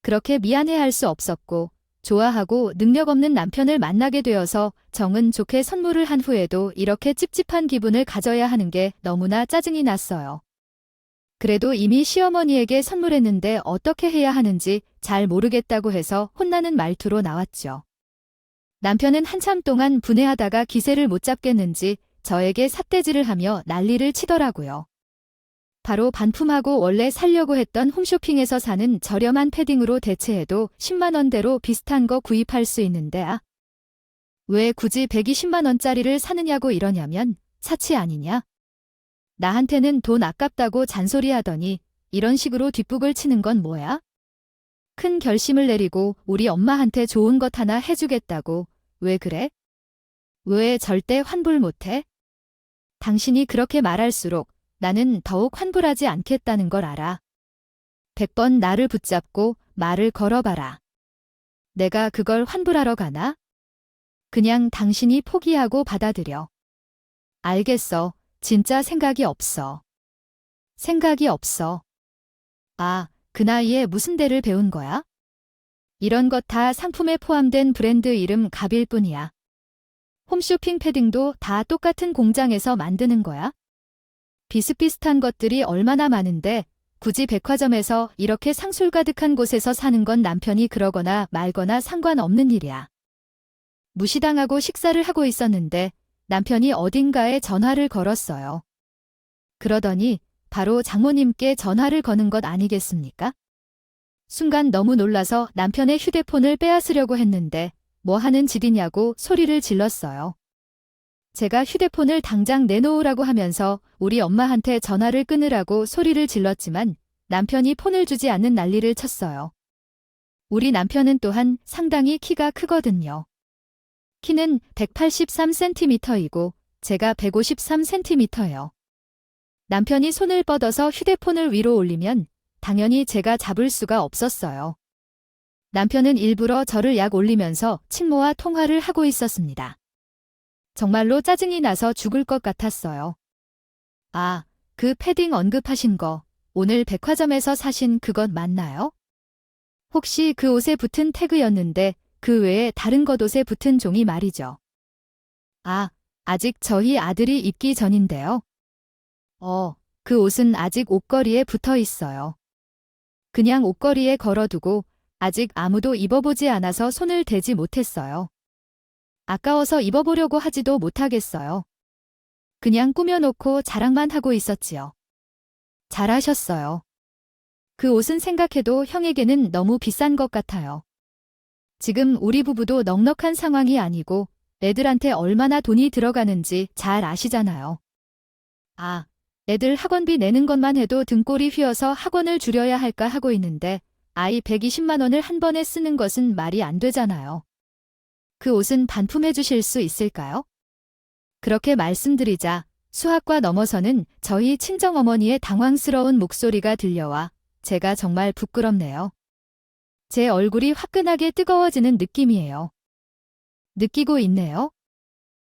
그렇게 미안해할 수 없었고 좋아하고 능력 없는 남편을 만나게 되어서 정은 좋게 선물을 한 후에도 이렇게 찝찝한 기분을 가져야 하는 게 너무나 짜증이 났어요. 그래도 이미 시어머니에게 선물했는데 어떻게 해야 하는지 잘 모르겠다고 해서 혼나는 말투로 나왔죠. 남편은 한참 동안 분해하다가 기세를 못 잡겠는지 저에게 삿대질을 하며 난리를 치더라고요. 바로 반품하고 원래 사려고 했던 홈쇼핑에서 사는 저렴한 패딩으로 대체해도 10만 원대로 비슷한 거 구입할 수 있는데 왜 굳이 120만 원짜리를 사느냐고 이러냐면 사치 아니냐? 나한테는 돈 아깝다고 잔소리하더니 이런 식으로 뒷북을 치는 건 뭐야? 큰 결심을 내리고 우리 엄마한테 좋은 것 하나 해주겠다고. 왜 그래? 왜 절대 환불 못해? 당신이 그렇게 말할수록 나는 더욱 환불하지 않겠다는 걸 알아. 100번 나를 붙잡고 말을 걸어봐라. 내가 그걸 환불하러 가나? 그냥 당신이 포기하고 받아들여. 알겠어. 진짜 생각이 없어. 생각이 없어. 아, 그 나이에 무슨 대를 배운 거야? 이런 것 다 상품에 포함된 브랜드 이름 값일 뿐이야. 홈쇼핑 패딩도 다 똑같은 공장에서 만드는 거야? 비슷비슷한 것들이 얼마나 많은데 굳이 백화점에서 이렇게 상술 가득한 곳에서 사는 건 남편이 그러거나 말거나 상관없는 일이야. 무시당하고 식사를 하고 있었는데 남편이 어딘가에 전화를 걸었어요. 그러더니 바로 장모님께 전화를 거는 것 아니겠습니까? 순간 너무 놀라서 남편의 휴대폰을 빼앗으려고 했는데 뭐 하는 짓이냐고 소리를 질렀어요. 제가 휴대폰을 당장 내놓으라고 하면서 우리 엄마한테 전화를 끊으라고 소리를 질렀지만 남편이 폰을 주지 않는 난리를 쳤어요. 우리 남편은 또한 상당히 키가 크거든요. 키는 183cm이고 제가 153cm예요. 남편이 손을 뻗어서 휴대폰을 위로 올리면 당연히 제가 잡을 수가 없었어요. 남편은 일부러 저를 약 올리면서 친모와 통화를 하고 있었습니다. 정말로 짜증이 나서 죽을 것 같았어요. 아, 그 패딩 언급하신 거 오늘 백화점에서 사신 그것 맞나요? 혹시 그 옷에 붙은 태그였는데 그 외에 다른 겉옷에 붙은 종이 말이죠. 아, 아직 저희 아들이 입기 전인데요. 그 옷은 아직 옷걸이에 붙어 있어요. 그냥 옷걸이에 걸어두고 아직 아무도 입어보지 않아서 손을 대지 못했어요. 아까워서 입어보려고 하지도 못하겠어요. 그냥 꾸며놓고 자랑만 하고 있었지요. 잘하셨어요. 그 옷은 생각해도 형에게는 너무 비싼 것 같아요. 지금 우리 부부도 넉넉한 상황이 아니고 애들한테 얼마나 돈이 들어가는지 잘 아시잖아요. 아, 애들 학원비 내는 것만 해도 등골이 휘어서 학원을 줄여야 할까 하고 있는데 아이 120만 원을 한 번에 쓰는 것은 말이 안 되잖아요. 그 옷은 반품해 주실 수 있을까요? 그렇게 말씀드리자 수학과 넘어서는 저희 친정어머니의 당황스러운 목소리가 들려와 제가 정말 부끄럽네요. 제 얼굴이 화끈하게 뜨거워지는 느낌이에요. 느끼고 있네요.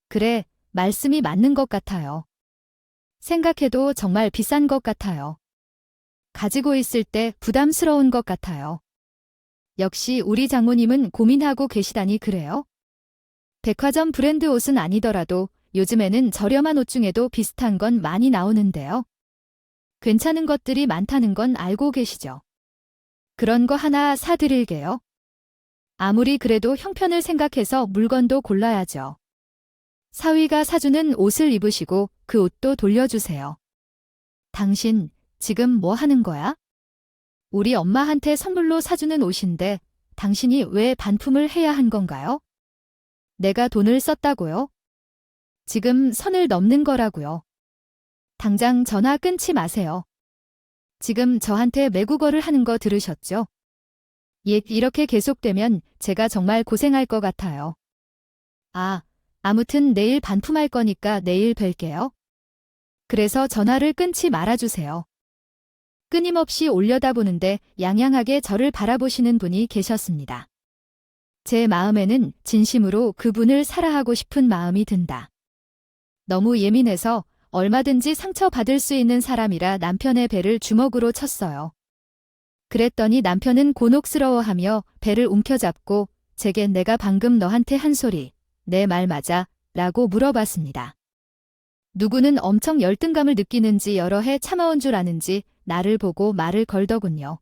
그래, 말씀이 맞는 것 같아요. 생각해도 정말 비싼 것 같아요. 가지고 있을 때 부담스러운 것 같아요. 역시 우리 장모님은 고민하고 계시다니 그래요? 백화점 브랜드 옷은 아니더라도 요즘에는 저렴한 옷 중에도 비슷한 건 많이 나오는데요. 괜찮은 것들이 많다는 건 알고 계시죠? 그런 거 하나 사드릴게요. 아무리 그래도 형편을 생각해서 물건도 골라야죠. 사위가 사주는 옷을 입으시고 그 옷도 돌려주세요. 당신 지금 뭐 하는 거야? 우리 엄마한테 선물로 사주는 옷인데 당신이 왜 반품을 해야 한 건가요? 내가 돈을 썼다고요? 지금 선을 넘는 거라고요. 당장 전화 끊지 마세요. 지금 저한테 매국어를 하는 거 들으셨죠? 이렇게 계속되면 제가 정말 고생할 것 같아요. 아무튼 내일 반품할 거니까 내일 뵐게요. 그래서 전화를 끊지 말아주세요. 끊임없이 올려다보는데 양양하게 저를 바라보시는 분이 계셨습니다. 제 마음에는 진심으로 그분을 사랑하고 싶은 마음이 든다. 너무 예민해서 얼마든지 상처받을 수 있는 사람이라 남편의 배를 주먹으로 쳤어요. 그랬더니 남편은 곤혹스러워하며 배를 움켜잡고 제게 내가 방금 너한테 한 소리, 내 말 맞아? 라고 물어봤습니다. 누구는 엄청 열등감을 느끼는지 여러 해 참아온 줄 아는지 나를 보고 말을 걸더군요.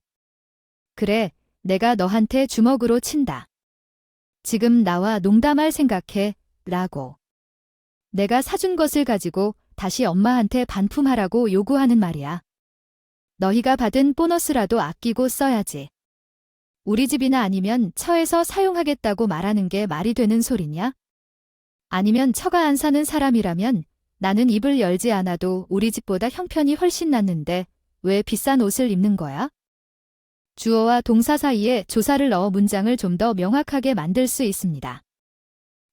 그래, 내가 너한테 주먹으로 친다. 지금 나와 농담할 생각해? 라고. 내가 사준 것을 가지고 다시 엄마한테 반품하라고 요구하는 말이야. 너희가 받은 보너스라도 아끼고 써야지. 우리 집이나 아니면 처에서 사용하겠다고 말하는 게 말이 되는 소리냐? 아니면 처가 안 사는 사람이라면 나는 입을 열지 않아도 우리 집보다 형편이 훨씬 낫는데 왜 비싼 옷을 입는 거야? 주어와 동사 사이에 조사를 넣어 문장을 좀 더 명확하게 만들 수 있습니다.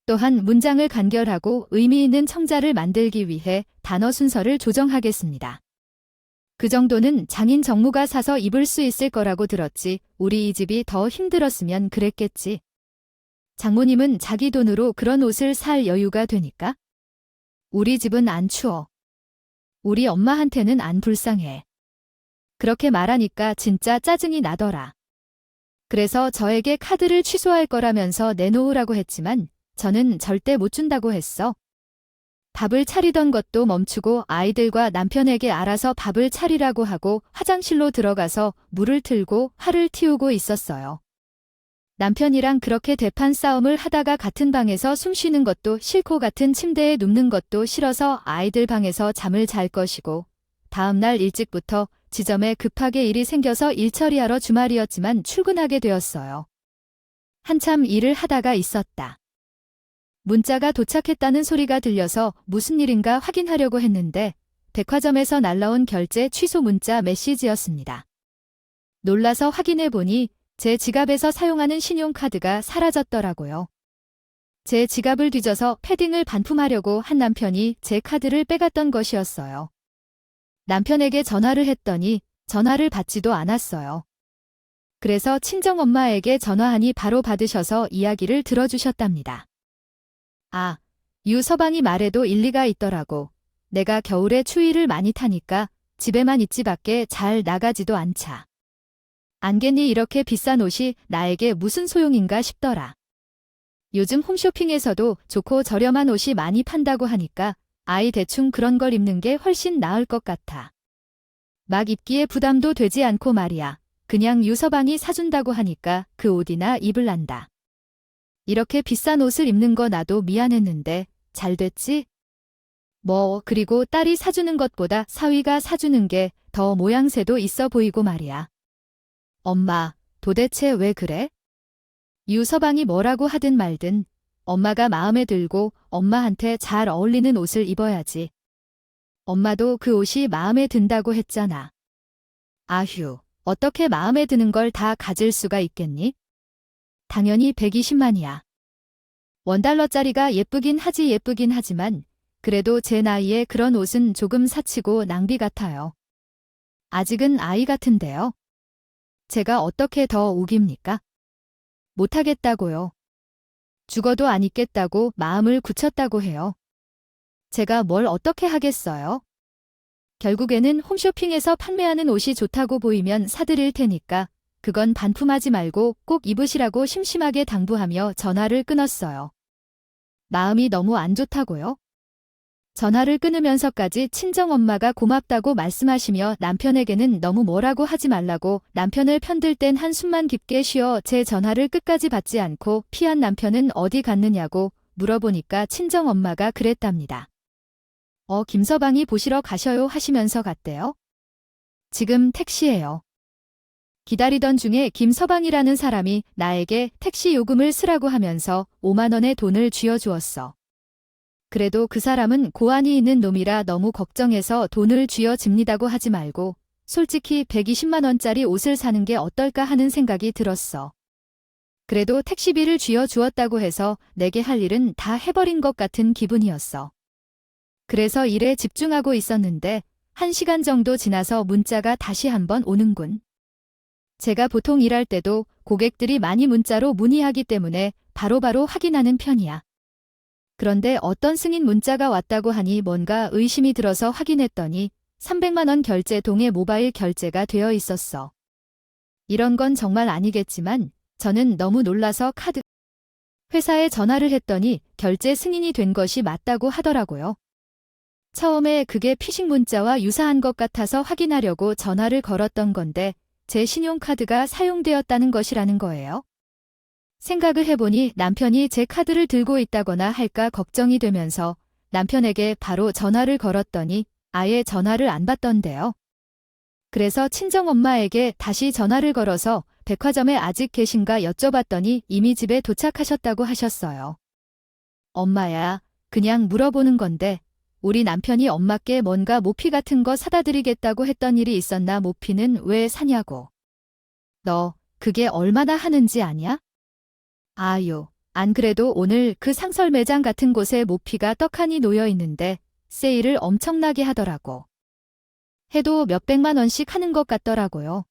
또한 문장을 간결하고 의미 있는 청자를 만들기 위해 단어 순서를 조정하겠습니다. 그 정도는 장인 정무가 사서 입을 수 있을 거라고 들었지 우리 이 집이 더 힘들었으면 그랬겠지. 장모님은 자기 돈으로 그런 옷을 살 여유가 되니까? 우리 집은 안 추워. 우리 엄마한테는 안 불쌍해. 그렇게 말하니까 진짜 짜증이 나더라. 그래서 저에게 카드를 취소할 거라면서 내놓으라고 했지만 저는 절대 못 준다고 했어. 밥을 차리던 것도 멈추고 아이들과 남편에게 알아서 밥을 차리라고 하고 화장실로 들어가서 물을 틀고 화를 틔우고 있었어요. 남편이랑 그렇게 대판 싸움을 하다가 같은 방에서 숨 쉬는 것도 싫고 같은 침대에 눕는 것도 싫어서 아이들 방에서 잠을 잘 것이고 다음날 일찍부터 지점에 급하게 일이 생겨서 일 처리하러 주말이었지만 출근하게 되었어요. 한참 일을 하다가 있었다. 문자가 도착했다는 소리가 들려서 무슨 일인가 확인하려고 했는데 백화점에서 날라온 결제 취소 문자 메시지였습니다. 놀라서 확인해 보니 제 지갑에서 사용하는 신용카드가 사라졌더라고요. 제 지갑을 뒤져서 패딩을 반품하려고 한 남편이 제 카드를 빼갔던 것이었어요. 남편에게 전화를 했더니 전화를 받지도 않았어요. 그래서 친정엄마에게 전화하니 바로 받으셔서 이야기를 들어주셨답니다. 유서방이 말해도 일리가 있더라고. 내가 겨울에 추위를 많이 타니까 집에만 있지 밖에 잘 나가지도 않자. 안겠니 이렇게 비싼 옷이 나에게 무슨 소용인가 싶더라. 요즘 홈쇼핑에서도 좋고 저렴한 옷이 많이 판다고 하니까 아이 대충 그런 걸 입는 게 훨씬 나을 것 같아. 막 입기에 부담도 되지 않고 말이야. 그냥 유서방이 사준다고 하니까 그 옷이나 입을란다. 이렇게 비싼 옷을 입는 거 나도 미안했는데 잘 됐지? 그리고 딸이 사주는 것보다 사위가 사주는 게 더 모양새도 있어 보이고 말이야. 엄마, 도대체 왜 그래? 유서방이 뭐라고 하든 말든 엄마가 마음에 들고 엄마한테 잘 어울리는 옷을 입어야지. 엄마도 그 옷이 마음에 든다고 했잖아. 아휴, 어떻게 마음에 드는 걸 다 가질 수가 있겠니? 당연히 120만이야. $1짜리가 예쁘긴 하지만 그래도 제 나이에 그런 옷은 조금 사치고 낭비 같아요. 아직은 아이 같은데요. 제가 어떻게 더 우깁니까? 못하겠다고요. 죽어도 안 입겠다고 마음을 굳혔다고 해요. 제가 뭘 어떻게 하겠어요? 결국에는 홈쇼핑에서 판매하는 옷이 좋다고 보이면 사드릴 테니까 그건 반품하지 말고 꼭 입으시라고 심심하게 당부하며 전화를 끊었어요. 마음이 너무 안 좋다고요? 전화를 끊으면서까지 친정엄마가 고맙다고 말씀하시며 남편에게는 너무 뭐라고 하지 말라고 남편을 편들 땐 한숨만 깊게 쉬어 제 전화를 끝까지 받지 않고 피한 남편은 어디 갔느냐고 물어보니까 친정엄마가 그랬답니다. 김서방이 보시러 가셔요 하시면서 갔대요. 지금 택시예요. 기다리던 중에 김서방이라는 사람이 나에게 택시 요금을 쓰라고 하면서 5만 원의 돈을 쥐어주었어. 그래도 그 사람은 고안이 있는 놈이라 너무 걱정해서 돈을 쥐어집니다고 하지 말고 솔직히 120만 원짜리 옷을 사는 게 어떨까 하는 생각이 들었어. 그래도 택시비를 쥐어주었다고 해서 내게 할 일은 다 해버린 것 같은 기분이었어. 그래서 일에 집중하고 있었는데 1시간 정도 지나서 문자가 다시 한번 오는군. 제가 보통 일할 때도 고객들이 많이 문자로 문의하기 때문에 바로바로 확인하는 편이야. 그런데 어떤 승인 문자가 왔다고 하니 뭔가 의심이 들어서 확인했더니 300만 원 결제 동의 모바일 결제가 되어 있었어. 이런 건 정말 아니겠지만 저는 너무 놀라서 회사에 전화를 했더니 결제 승인이 된 것이 맞다고 하더라고요. 처음에 그게 피싱 문자와 유사한 것 같아서 확인하려고 전화를 걸었던 건데 제 신용카드가 사용되었다는 것이라는 거예요. 생각을 해보니 남편이 제 카드를 들고 있다거나 할까 걱정이 되면서 남편에게 바로 전화를 걸었더니 아예 전화를 안 받던데요. 그래서 친정엄마에게 다시 전화를 걸어서 백화점에 아직 계신가 여쭤봤더니 이미 집에 도착하셨다고 하셨어요. 엄마야, 그냥 물어보는 건데 우리 남편이 엄마께 뭔가 모피 같은 거 사다 드리겠다고 했던 일이 있었나 모피는 왜 사냐고. 너 그게 얼마나 하는지 아냐? 아유, 안 그래도 오늘 그 상설 매장 같은 곳에 모피가 떡하니 놓여 있는데 세일을 엄청나게 하더라고. 해도 몇백만 원씩 하는 것 같더라고요.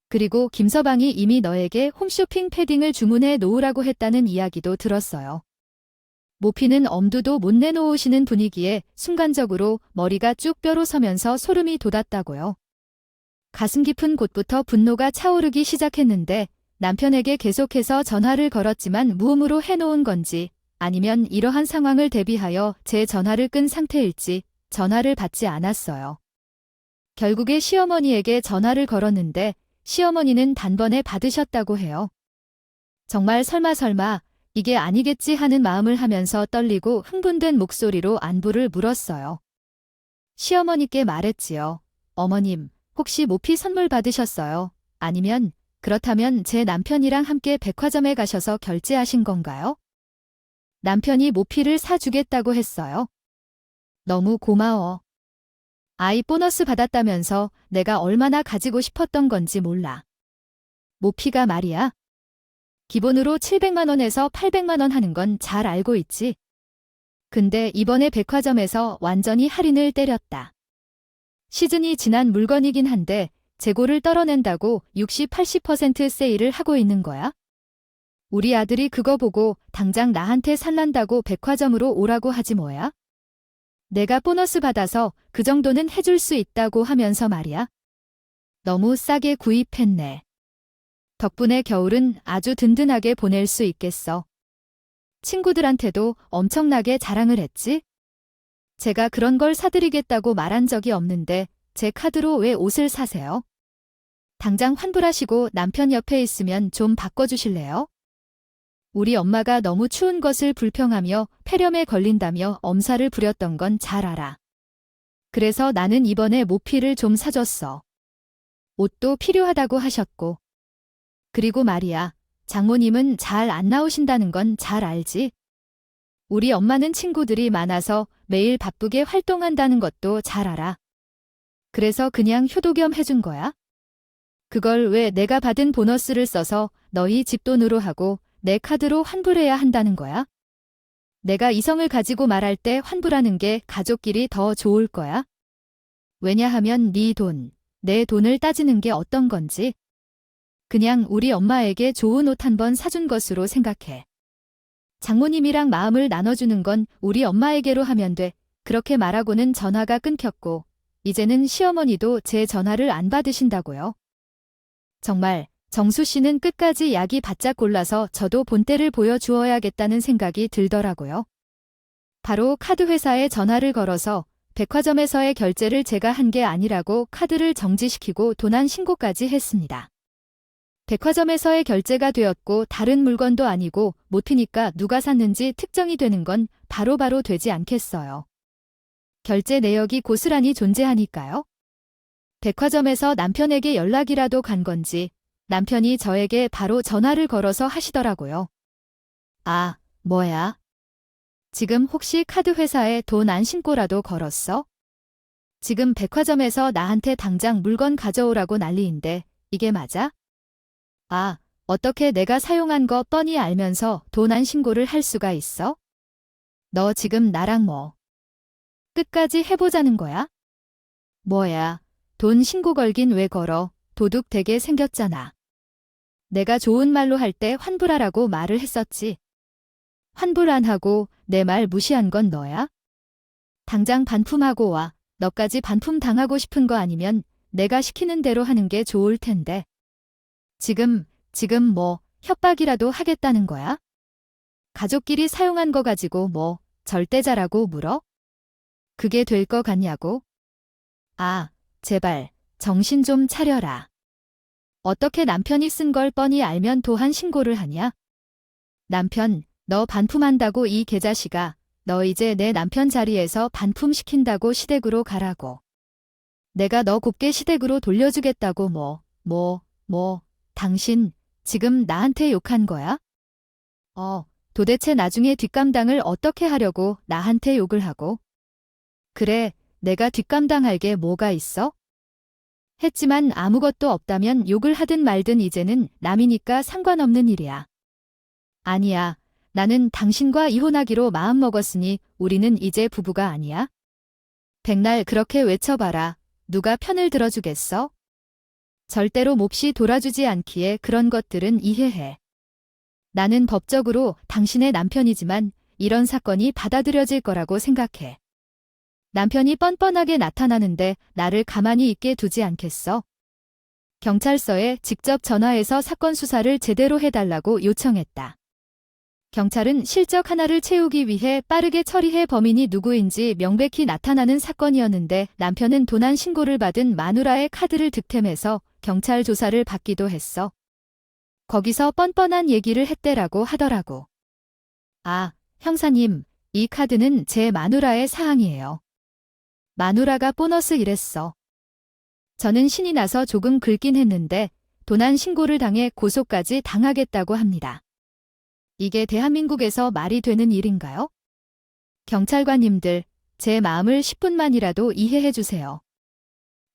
그리고 김서방이 이미 너에게 홈쇼핑 패딩을 주문해 놓으라고 했다는 이야기도 들었어요. 모피는 엄두도 못 내놓으시는 분위기에 순간적으로 머리가 쭉 뼈로 서면서 소름이 돋았다고요. 가슴 깊은 곳부터 분노가 차오르기 시작했는데 남편에게 계속해서 전화를 걸었지만 무음으로 해놓은 건지 아니면 이러한 상황을 대비하여 제 전화를 끈 상태일지 전화를 받지 않았어요. 결국에 시어머니에게 전화를 걸었는데 시어머니는 단번에 받으셨다고 해요. 정말 설마 이게 아니겠지 하는 마음을 하면서 떨리고 흥분된 목소리로 안부를 물었어요. 시어머니께 말했지요. 어머님, 혹시 모피 선물 받으셨어요? 아니면 그렇다면 제 남편이랑 함께 백화점에 가셔서 결제하신 건가요? 남편이 모피를 사주겠다고 했어요. 너무 고마워. 아이 보너스 받았다면서 내가 얼마나 가지고 싶었던 건지 몰라. 모피가 말이야. 기본으로 700만 원에서 800만 원 하는 건 잘 알고 있지. 근데 이번에 백화점에서 완전히 할인을 때렸다. 시즌이 지난 물건이긴 한데 재고를 떨어낸다고 60, 80% 세일을 하고 있는 거야? 우리 아들이 그거 보고 당장 나한테 살란다고 백화점으로 오라고 하지 뭐야? 내가 보너스 받아서 그 정도는 해줄 수 있다고 하면서 말이야. 너무 싸게 구입했네. 덕분에 겨울은 아주 든든하게 보낼 수 있겠어. 친구들한테도 엄청나게 자랑을 했지? 제가 그런 걸 사드리겠다고 말한 적이 없는데 제 카드로 왜 옷을 사세요? 당장 환불하시고 남편 옆에 있으면 좀 바꿔주실래요? 우리 엄마가 너무 추운 것을 불평하며 폐렴에 걸린다며 엄살을 부렸던 건 잘 알아. 그래서 나는 이번에 모피를 좀 사줬어. 옷도 필요하다고 하셨고. 그리고 말이야, 장모님은 잘 안 나오신다는 건 잘 알지? 우리 엄마는 친구들이 많아서 매일 바쁘게 활동한다는 것도 잘 알아. 그래서 그냥 효도 겸 해준 거야? 그걸 왜 내가 받은 보너스를 써서 너희 집돈으로 하고 내 카드로 환불해야 한다는 거야? 내가 이성을 가지고 말할 때 환불하는 게 가족끼리 더 좋을 거야? 왜냐하면 네 돈, 내 돈을 따지는 게 어떤 건지. 그냥 우리 엄마에게 좋은 옷 한 번 사준 것으로 생각해. 장모님이랑 마음을 나눠주는 건 우리 엄마에게로 하면 돼. 그렇게 말하고는 전화가 끊겼고, 이제는 시어머니도 제 전화를 안 받으신다고요. 정말 정수 씨는 끝까지 약이 바짝 골라서 저도 본때를 보여주어야겠다는 생각이 들더라고요. 바로 카드 회사에 전화를 걸어서 백화점에서의 결제를 제가 한 게 아니라고 카드를 정지시키고 도난 신고까지 했습니다. 백화점에서의 결제가 되었고 다른 물건도 아니고 못 피니까 누가 샀는지 특정이 되는 건 바로바로 되지 않겠어요. 결제 내역이 고스란히 존재하니까요. 백화점에서 남편에게 연락이라도 간 건지 남편이 저에게 바로 전화를 걸어서 하시더라고요. 아, 뭐야? 지금 혹시 카드 회사에 돈 안 신고라도 걸었어? 지금 백화점에서 나한테 당장 물건 가져오라고 난리인데 이게 맞아? 아, 어떻게 내가 사용한 거 뻔히 알면서 돈 안 신고를 할 수가 있어? 너 지금 나랑 뭐? 끝까지 해보자는 거야? 뭐야, 돈 신고 걸긴 왜 걸어? 도둑 되게 생겼잖아. 내가 좋은 말로 할 때 환불하라고 말을 했었지. 환불 안 하고 내 말 무시한 건 너야? 당장 반품하고 와. 너까지 반품 당하고 싶은 거 아니면 내가 시키는 대로 하는 게 좋을 텐데. 지금 뭐 협박이라도 하겠다는 거야? 가족끼리 사용한 거 가지고 뭐 절대자라고 물어? 그게 될 거 같냐고? 아, 제발 정신 좀 차려라. 어떻게 남편이 쓴 걸 뻔히 알면 도한 신고를 하냐? 남편, 너 반품한다고 이 개자식아. 너 이제 내 남편 자리에서 반품시킨다고 시댁으로 가라고. 내가 너 곱게 시댁으로 돌려주겠다고 당신 지금 나한테 욕한 거야? 도대체 나중에 뒷감당을 어떻게 하려고 나한테 욕을 하고? 그래, 내가 뒷감당할 게 뭐가 있어? 했지만 아무것도 없다면 욕을 하든 말든 이제는 남이니까 상관없는 일이야. 아니야, 나는 당신과 이혼하기로 마음먹었으니 우리는 이제 부부가 아니야? 백날 그렇게 외쳐봐라. 누가 편을 들어주겠어? 절대로 몹시 돌아주지 않기에 그런 것들은 이해해. 나는 법적으로 당신의 남편이지만 이런 사건이 받아들여질 거라고 생각해. 남편이 뻔뻔하게 나타나는데 나를 가만히 있게 두지 않겠어? 경찰서에 직접 전화해서 사건 수사를 제대로 해달라고 요청했다. 경찰은 실적 하나를 채우기 위해 빠르게 처리해 범인이 누구인지 명백히 나타나는 사건이었는데 남편은 도난 신고를 받은 마누라의 카드를 득템해서 경찰 조사를 받기도 했어. 거기서 뻔뻔한 얘기를 했대라고 하더라고. 아, 형사님, 이 카드는 제 마누라의 사항이에요. 마누라가 보너스 이랬어. 저는 신이 나서 조금 긁긴 했는데 도난 신고를 당해 고소까지 당하겠다고 합니다. 이게 대한민국에서 말이 되는 일인가요? 경찰관님들, 제 마음을 10분만이라도 이해해 주세요.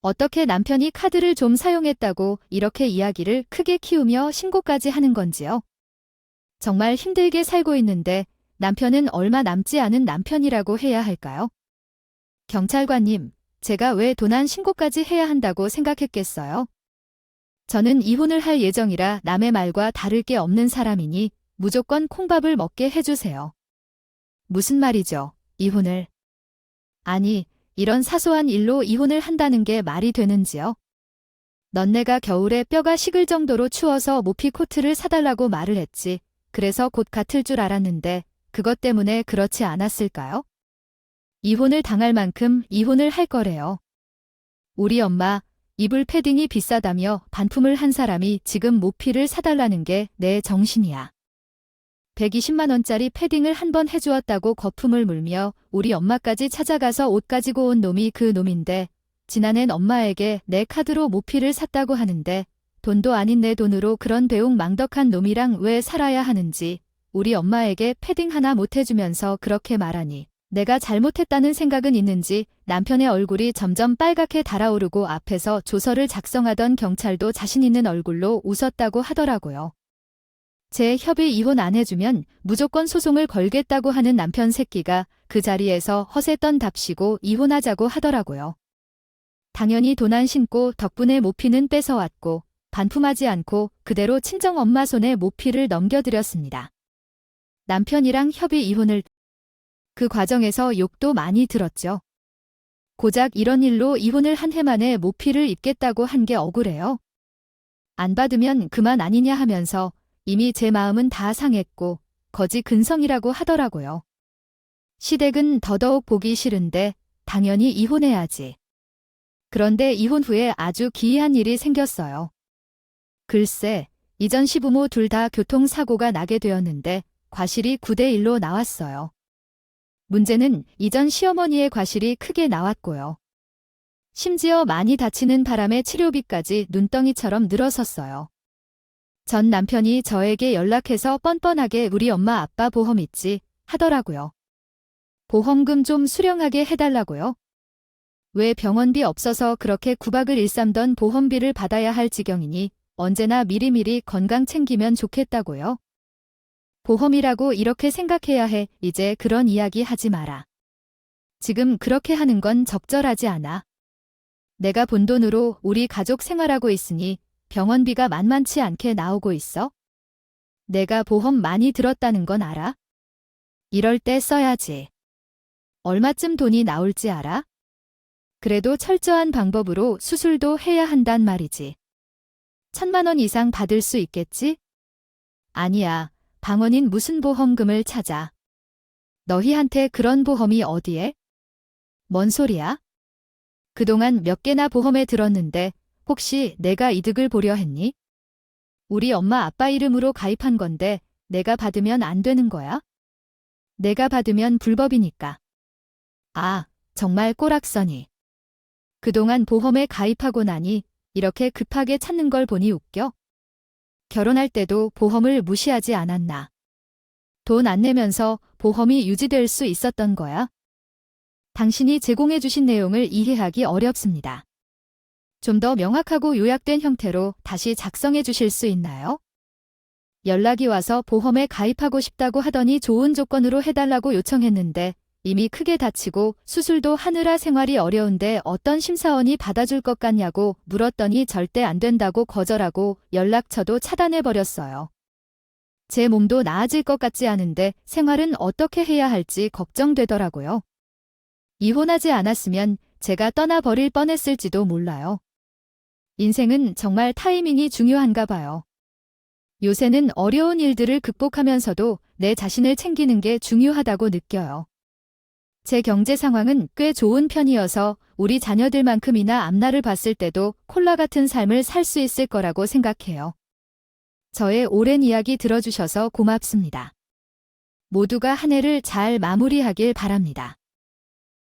어떻게 남편이 카드를 좀 사용했다고 이렇게 이야기를 크게 키우며 신고까지 하는 건지요? 정말 힘들게 살고 있는데 남편은 얼마 남지 않은 남편이라고 해야 할까요? 경찰관님, 제가 왜 도난 신고까지 해야 한다고 생각했겠어요? 저는 이혼을 할 예정이라 남의 말과 다를 게 없는 사람이니 무조건 콩밥을 먹게 해주세요. 무슨 말이죠, 이혼을? 아니, 이런 사소한 일로 이혼을 한다는 게 말이 되는지요? 넌네가 겨울에 뼈가 식을 정도로 추워서 모피 코트를 사달라고 말을 했지. 그래서 곧 같을 줄 알았는데 그것 때문에 그렇지 않았을까요? 이혼을 당할 만큼 이혼을 할 거래요. 우리 엄마, 이불 패딩이 비싸다며 반품을 한 사람이 지금 모피를 사달라는 게 내 정신이야. 120만 원짜리 패딩을 한 번 해주었다고 거품을 물며 우리 엄마까지 찾아가서 옷 가지고 온 놈이 그 놈인데 지난해는 엄마에게 내 카드로 모피를 샀다고 하는데 돈도 아닌 내 돈으로 그런 배웅망덕한 놈이랑 왜 살아야 하는지 우리 엄마에게 패딩 하나 못 해주면서 그렇게 말하니 내가 잘못했다는 생각은 있는지 남편의 얼굴이 점점 빨갛게 달아오르고 앞에서 조서를 작성하던 경찰도 자신 있는 얼굴로 웃었다고 하더라고요. 제 협의 이혼 안 해주면 무조건 소송을 걸겠다고 하는 남편 새끼가 그 자리에서 허세떤답시고 이혼하자고 하더라고요. 당연히 돈 안 신고 덕분에 모피는 뺏어왔고 반품하지 않고 그대로 친정엄마 손에 모피를 넘겨드렸습니다. 남편이랑 협의 이혼을 그 과정에서 욕도 많이 들었죠. 고작 이런 일로 이혼을 한 해 만에 모피를 입겠다고 한 게 억울해요. 안 받으면 그만 아니냐 하면서 이미 제 마음은 다 상했고 거지 근성이라고 하더라고요. 시댁은 더더욱 보기 싫은데 당연히 이혼해야지. 그런데 이혼 후에 아주 기이한 일이 생겼어요. 글쎄, 이전 시부모 둘 다 교통사고가 나게 되었는데 과실이 9대 1로 나왔어요. 문제는 이전 시어머니의 과실이 크게 나왔고요. 심지어 많이 다치는 바람에 치료비까지 눈덩이처럼 늘어섰어요. 전 남편이 저에게 연락해서 뻔뻔하게 우리 엄마 아빠 보험 있지 하더라고요. 보험금 좀 수령하게 해달라고요. 왜 병원비 없어서 그렇게 구박을 일삼던 보험비를 받아야 할 지경이니 언제나 미리미리 건강 챙기면 좋겠다고요. 보험이라고 이렇게 생각해야 해. 이제 그런 이야기 하지 마라. 지금 그렇게 하는 건 적절하지 않아. 내가 본 돈으로 우리 가족 생활하고 있으니 병원비가 만만치 않게 나오고 있어. 내가 보험 많이 들었다는 건 알아? 이럴 때 써야지. 얼마쯤 돈이 나올지 알아? 그래도 철저한 방법으로 수술도 해야 한단 말이지. 1,000만 원 이상 받을 수 있겠지? 아니야. 방언인 무슨 보험금을 찾아. 너희한테 그런 보험이 어디에? 뭔 소리야? 그동안 몇 개나 보험에 들었는데 혹시 내가 이득을 보려 했니? 우리 엄마 아빠 이름으로 가입한 건데 내가 받으면 안 되는 거야? 내가 받으면 불법이니까. 아, 정말 꼬락서니. 그동안 보험에 가입하고 나니 이렇게 급하게 찾는 걸 보니 웃겨. 결혼할 때도 보험을 무시하지 않았나. 돈 안 내면서 보험이 유지될 수 있었던 거야. 당신이 제공해 주신 내용을 이해하기 어렵습니다. 좀 더 명확하고 요약된 형태로 다시 작성해 주실 수 있나요? 연락이 와서 보험에 가입하고 싶다고 하더니 좋은 조건으로 해달라고 요청했는데 이미 크게 다치고 수술도 하느라 생활이 어려운데 어떤 심사원이 받아줄 것 같냐고 물었더니 절대 안 된다고 거절하고 연락처도 차단해버렸어요. 제 몸도 나아질 것 같지 않은데 생활은 어떻게 해야 할지 걱정되더라고요. 이혼하지 않았으면 제가 떠나버릴 뻔했을지도 몰라요. 인생은 정말 타이밍이 중요한가 봐요. 요새는 어려운 일들을 극복하면서도 내 자신을 챙기는 게 중요하다고 느껴요. 제 경제 상황은 꽤 좋은 편이어서 우리 자녀들만큼이나 앞날을 봤을 때도 콜라 같은 삶을 살 수 있을 거라고 생각해요. 저의 오랜 이야기 들어주셔서 고맙습니다. 모두가 한 해를 잘 마무리하길 바랍니다.